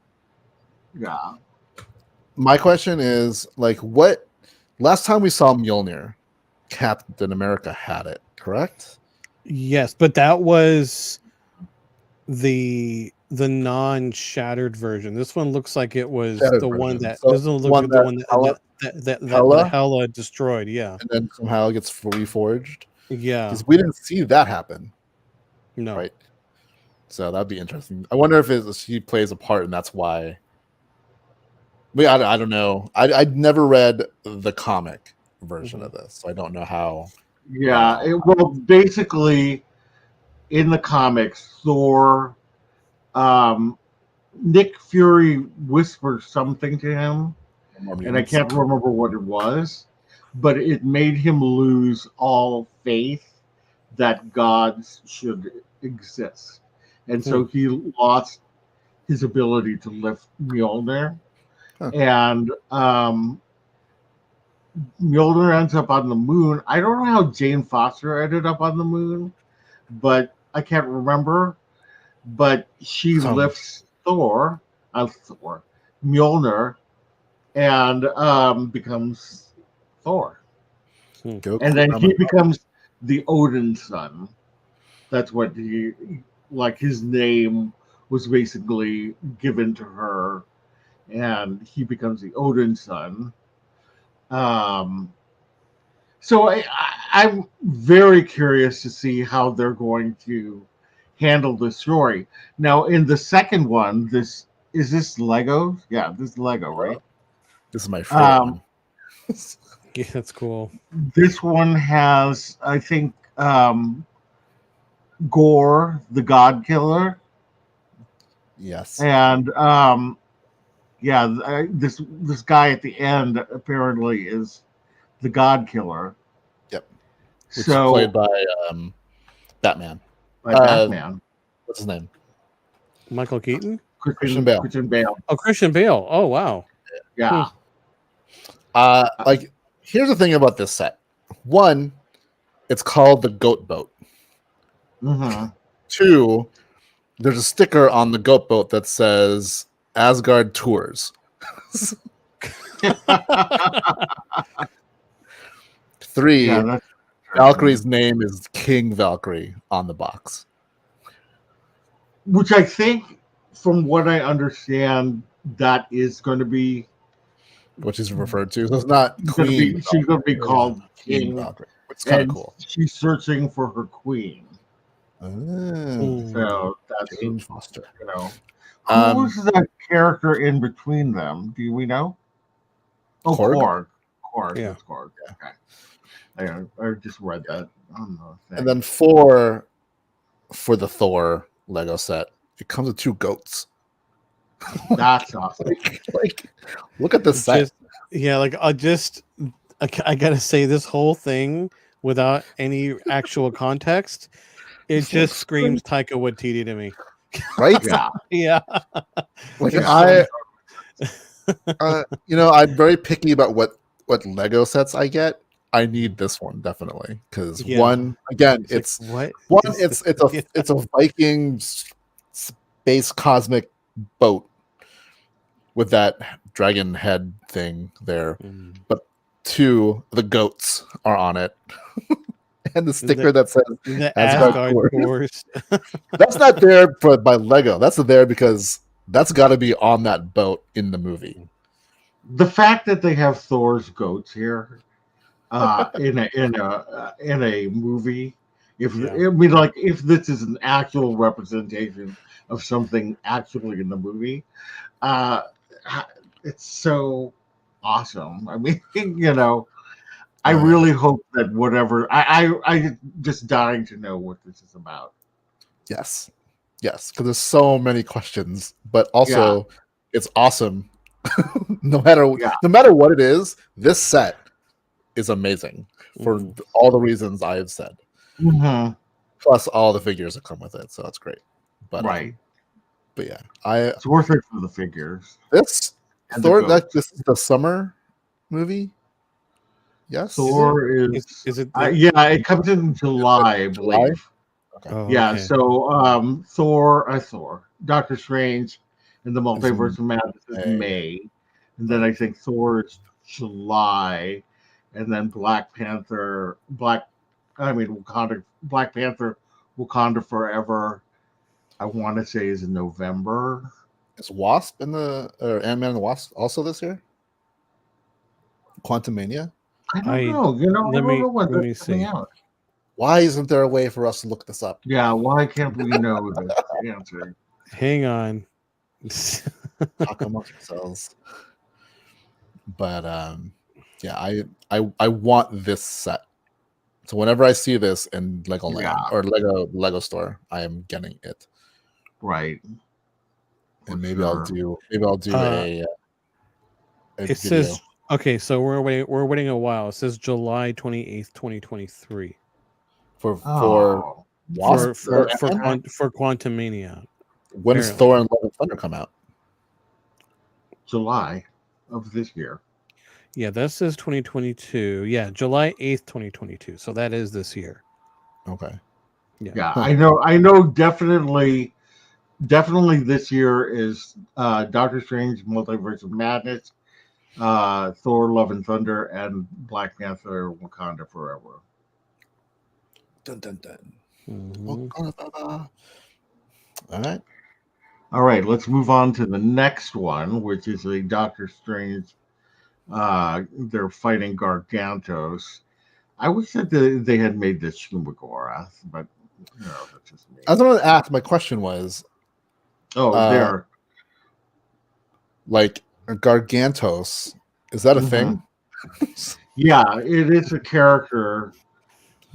My question is, like, what? Last time we saw Mjolnir, Captain America had it, correct? Yes, but that was the non-shattered version. This one looks like it was Shattered the version. one that So doesn't look like the one that Hela destroyed. Yeah, and then somehow it gets reforged. Yeah, Because we didn't see that happen. no, Right. So that'd be interesting. I wonder if she plays a part, and that's why. I don't know. I'd never read the comic version of this, so I don't know how. well, basically, in the comics, Thor, Nick Fury whispers something to him, and I can't remember what it was, but it made him lose all faith that gods should exist, and so he lost his ability to lift Mjolnir. And Mjolnir ends up on the moon. I don't know how Jane Foster ended up on the moon, but I can't remember. But she lifts Mjolnir, and becomes Thor. And then he becomes the Odin son. That's what his name was basically given to her, and he becomes the Odin son. So I'm very curious to see how they're going to handle the story. Now, in the second one, is this Lego? Yeah, this is Lego, right? This is my favorite one. Yeah, that's cool. This one has, I think, Gore, the God Killer, Yes. and yeah, this guy at the end apparently is the God Killer. Yep. Which is So played by Batman. by Batman, What's his name? Michael Keaton? Christian Bale. Christian Bale. Oh, Christian Bale. Oh, wow. Yeah. Like, here's the thing about this set. One, it's called the Goat Boat. Mm-hmm. Two, there's a sticker on the Goat Boat that says Asgard Tours. Three, Yeah, that's Valkyrie's name is King Valkyrie on the box. which I think, from what I understand, that is going to be Which is referred to. So it's not Queen. she's going to be called King King, Valkyrie, which is kind of and cool. she's searching for her queen. Oh, So that's Jane Foster. you know, Um, who's that character in between them? Do we know? Oh, Korg? Korg. Yeah. That's Korg. Okay. I just read that on the thing. And then for the Thor Lego set, it comes with 2 goats. That's awesome. like, look at this set. I gotta say, this whole thing without any actual context, it This just looks screams Taika Waititi to me. Right? Yeah. Yeah. Like It's I'm very picky about what Lego sets I get. I need this one definitely because Yeah. one again, it's like, what? is it's this? it's a Viking space cosmic boat with that dragon head thing there. Mm. But 2, the goats are on it, and the sticker that says The Asgard Asgard Tours. Tours. that's not there by Lego. That's there because that's got to be on that boat in the movie. the fact that they have Thor's goats here in a movie. If if this is an actual representation of something actually in the movie, it's so awesome. I mean, I really hope that whatever I just dying to know what this is about. Yes, because there's so many questions, but also it's awesome. no matter what it is, this set is amazing for all the reasons I have said. Mm-hmm. Plus all the figures that come with it, so that's great. But Right. But yeah, It's worth it for the figures. this And Thor. the goats. This is the summer movie. Yes, Thor is it? it comes in July, I believe. Okay. Oh, Yeah, okay. so Thor, Doctor Strange, and the Multiverse of Madness is May. May, and then I think Thor is July, and then Black Panther, Black Panther, Wakanda Forever. I want to say is in November. Is Wasp in the Ant-Man and the Wasp also this year? Quantumania? I don't know. I don't know when let me that's coming see. out. Why isn't there a way for us to look this up? Yeah, why can't we know the answer? Hang on. Talk amongst yourselves. But I want this set. So whenever I see this in Legoland or Lego store, I am getting it. Right. And maybe I'll do a It video. says okay, so we're waiting a while. It says July 28th, 2023 for Oh. for for Quantumania. when does apparently. Thor and Love and Thunder come out? July of this year. Yeah, that says 2022. Yeah, July 8th, 2022. So that is this year. Okay. Yeah, I know definitely this year is Doctor Strange Multiverse of Madness, Thor Love and Thunder, and Black Panther Wakanda Forever. Dun dun dun. Mhm. All right, let's move on to the next one, which is a Doctor Strange. They're fighting Gargantos. I wish that they had made this Shumagorath, but that's just me. I was going to ask. My question was, there. like Gargantos, is that a thing? Yeah, it is a character,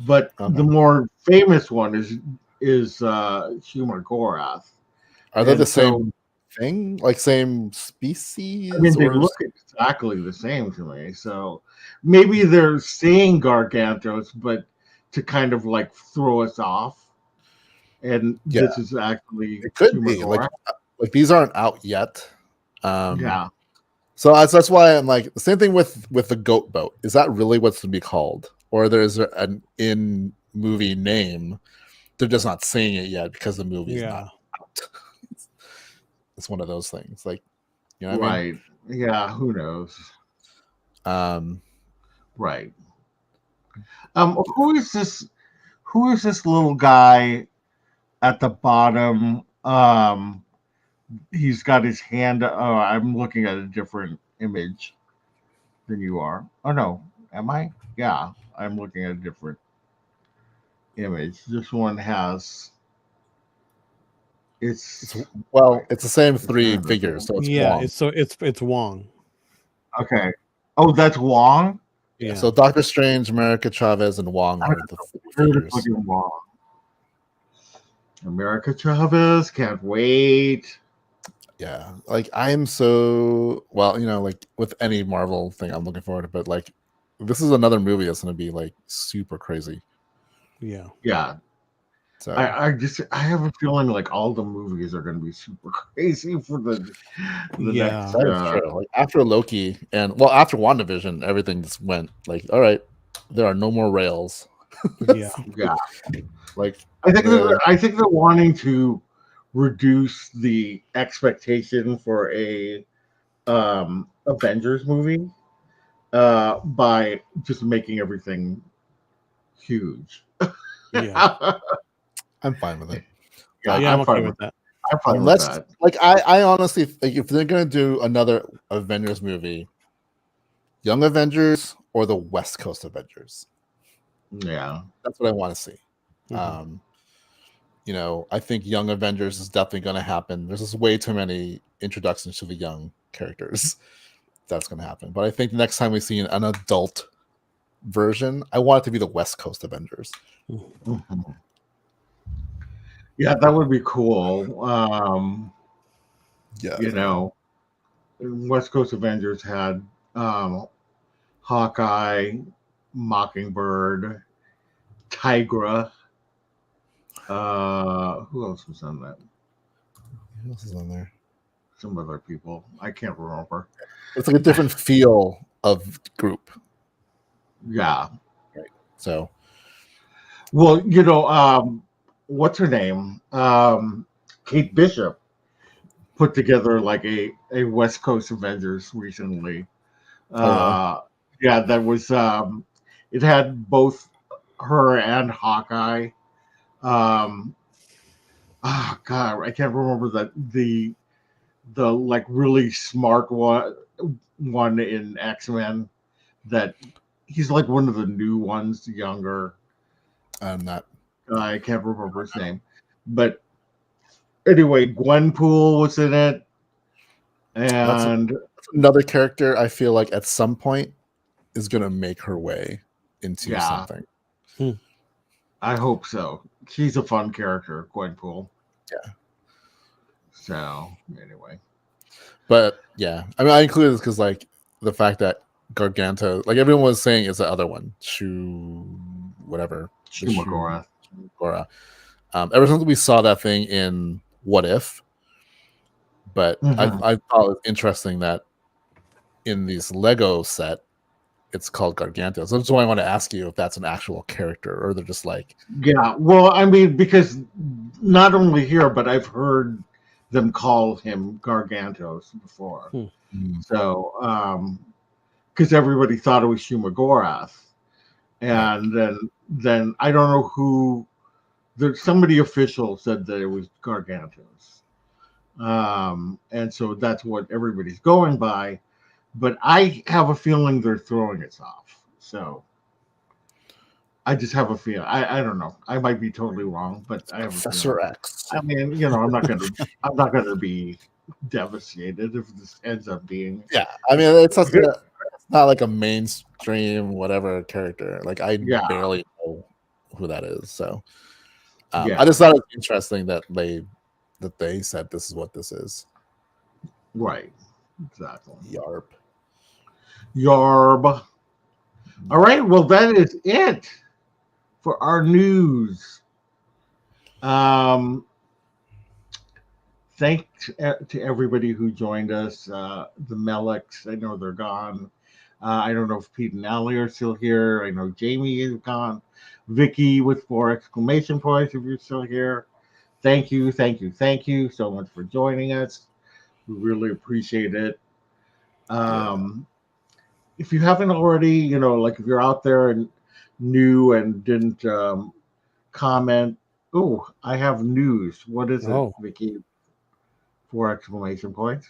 but the Okay. more famous one is Humor Gorath. Are they the And so same thing? Like same I mean species they or look exactly the same to me. So maybe they're saying Gargantos, but to kind of like throw us off. And yeah, this is actually it could Humor be Gorath. like these aren't out yet. Um, Yeah. so that's why I'm like the same thing with the goat boat. Is that really what's to be called, or there's an in movie name? They're just not saying it yet because the movie's Yeah. not out. It's one of those things. Like, you know what I mean? Right. Yeah, who knows? Um, Right. Who is this? Who is this little guy at the bottom? He's got his hand. Oh, I'm looking at a different image than you are. Oh no, am I? Yeah, I'm looking at a different image. This one has. it's It's well, it's the same it's three kind of figures, so it's Yeah, Wong. it's Wong. okay. Oh, that's Wong. Yeah, Yeah. so Doctor Strange, America Chavez, and Wong are the Weird figures. looking Wong. America Chavez. Can't wait. Yeah, like I am so well, like with any Marvel thing, I'm looking forward to. But like, this is another movie that's going to be like super crazy. Yeah. Yeah, So I have a feeling like all the movies are going to be super crazy for the Yeah. next. that is true. Like after Loki and well, after WandaVision, everything just went like, all right, there are no more rails. Yeah. Yeah, Like I think they're wanting to reduce the expectation for a Avengers movie by just making everything huge. Yeah. I'm fine with it. Yeah, Like, Yeah, I'm I'm okay fine with with that. I'm fine with unless that. like I honestly think if they're gonna do another Avengers movie, Young Avengers or the West Coast Avengers, Yeah, that's what I want to see. Mhm. I think Young Avengers is definitely going to happen. There's just way too many introductions to the young characters. That's going to happen. But I think next time we see an adult version, I want it to be the West Coast Avengers. mhm. Yeah, that would be cool. Yeah. You know, West Coast Avengers had Hawkeye, Mockingbird, Tigra. Who else was on that? Who else is on there? Some other people. I can't remember. It's like a different feel of group. Yeah. So Well, what's her name? Kate Bishop put together like a West Coast Avengers recently. oh really? Yeah, that was it had both her and Hawkeye. Um, oh God, I can't remember the like really smart one in X-Men that he's like one of the new ones, younger. I'm not. I can't remember his name, but anyway, Gwenpool was in it, That's and another character I feel like at some point is going to make her way into yeah, something. I hope so. She's a fun character, Gwenpool. Yeah. So anyway, But yeah, I mean, I included this because like the fact that Garganto, like everyone was saying, is the other one, whatever, Shumagora. Gora. Ever since we saw that thing in What If, but Mhm. I thought it was interesting that in this Lego set, it's called Garganto. So that's why I want to ask you if that's an actual character or they're just like, Yeah, well, I mean, because not only here, but I've heard them call him Gargantos before. So, because everybody thought it was Shumagorath, and then I don't know who. There's somebody official said that it was Gargantos, and so that's what everybody's going by. But I have a feeling they're throwing us off. So I just have a feeling. I don't know. I might be totally wrong, but I have a feeling. Professor X. I mean, I'm not gonna be devastated if this ends up being. Yeah, I mean, it's such a not like a mainstream whatever character. Like I Yeah. barely know who that is. So Yeah. I just thought it was interesting that they said this is what this is. Right. Exactly. Yarp. Yarb. All right. Well, that is it for our news. Thanks to everybody who joined us. The Melics, I know they're gone. I don't know if Pete and Allie are still here. I know Jamie is gone. Vicky with 4 exclamation points if you're still here. Thank you, thank you, thank you so much for joining us. We really appreciate it. If you haven't already, like if you're out there and new and didn't comment, oh, I have news. What is it, Vicky? 4 exclamation points.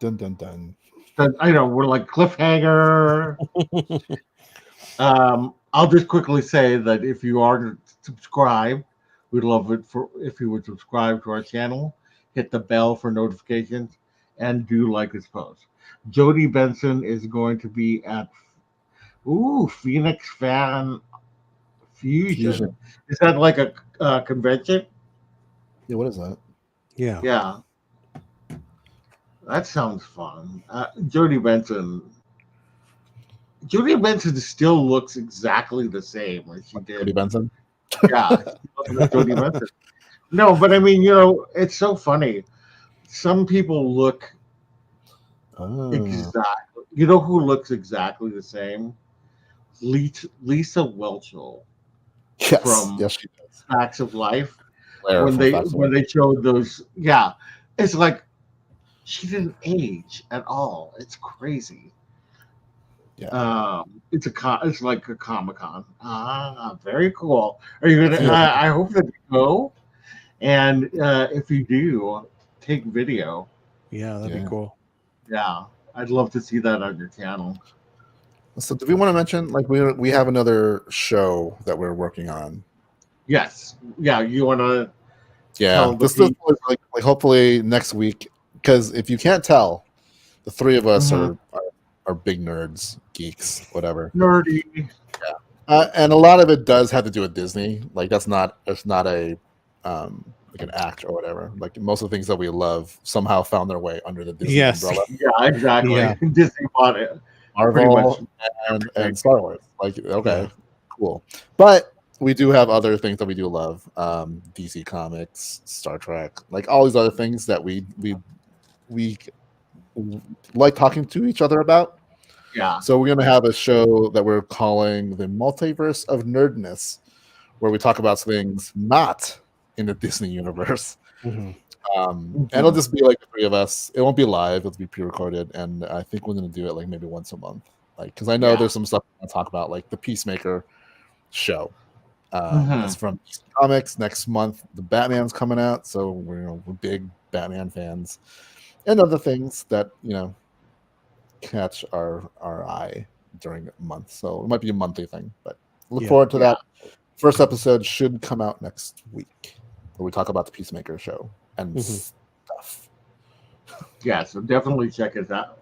Dun dun dun. I know we're like cliffhanger. I'll just quickly say that if you are subscribed, we'd love it if you would subscribe to our channel, hit the bell for notifications, and do like this post. Jody Benson is going to be at Phoenix Fan Fusion. Is that like a convention? Yeah, what is that? Yeah. Yeah. That sounds fun. Jody Benson still looks exactly the same as she did. Jody Benson? Yeah, Jody Benson. No, but I mean, it's so funny. Some people look exactly. You know who looks exactly the same? Lisa Welchel. Yes, from yes, she does. Facts of Life. Claire when from they showed those, yeah, it's like she didn't age at all. It's crazy. Yeah. It's like a Comic-Con. Very cool. Are you gonna? I hope that you go, and if you do, take video. Yeah, that'd be cool. Yeah, I'd love to see that on your channel. So, do we want to mention like we have another show that we're working on? Yes. Yeah. You want to? Yeah. This is like hopefully next week, because if you can't tell, the three of us are big nerds, geeks, whatever. Nerdy. Yeah. And a lot of it does have to do with Disney. Like it's not a like an act or whatever. Like most of the things that we love somehow found their way under the Disney umbrella. Yeah, exactly. Yeah. Disney bought it. Marvel and Star Wars. Like, okay, cool. But we do have other things that we do love. DC Comics, Star Trek, like all these other things that we like talking to each other about. Yeah. So we're gonna have a show that we're calling the Multiverse of Nerdness, where we talk about things not in the Disney universe. And it'll just be like the three of us. It won't be live. It'll be pre-recorded, and I think we're gonna do it like maybe once a month. Like, because I know there's some stuff I talk about, like the Peacemaker show. That's from DC Comics. Next month, the Batman's coming out, so we're big Batman fans, and other things that catch our eye during the month. So it might be a monthly thing, but look forward to that. First episode should come out next week, where we talk about the Peacemaker show and stuff. Yeah, so definitely check it out.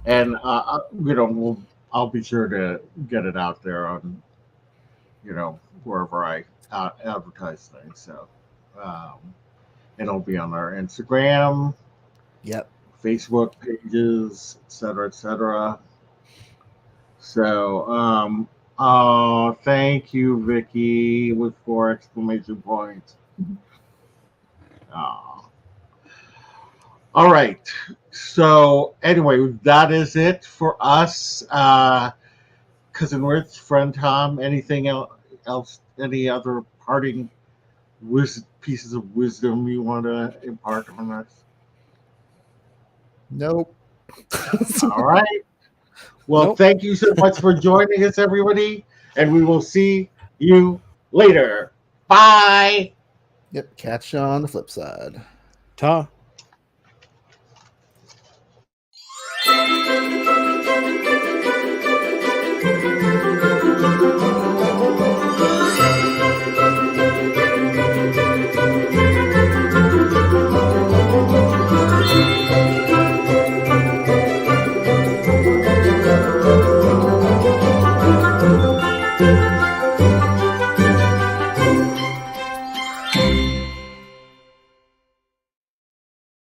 And I'll be sure to get it out there on wherever I advertise things. So it'll be on our Instagram, Facebook pages, etc. So thank you, Vicky, with 4 exclamation points. All right. So anyway, that is it for us. Cousin Rich, friend Thom, anything else? Any other parting pieces of wisdom you want to impart on us? Nope. All right. Well, thank you so much for joining us, everybody, and we will see you later. Bye. Yep. Catch you on the flip side. Ta.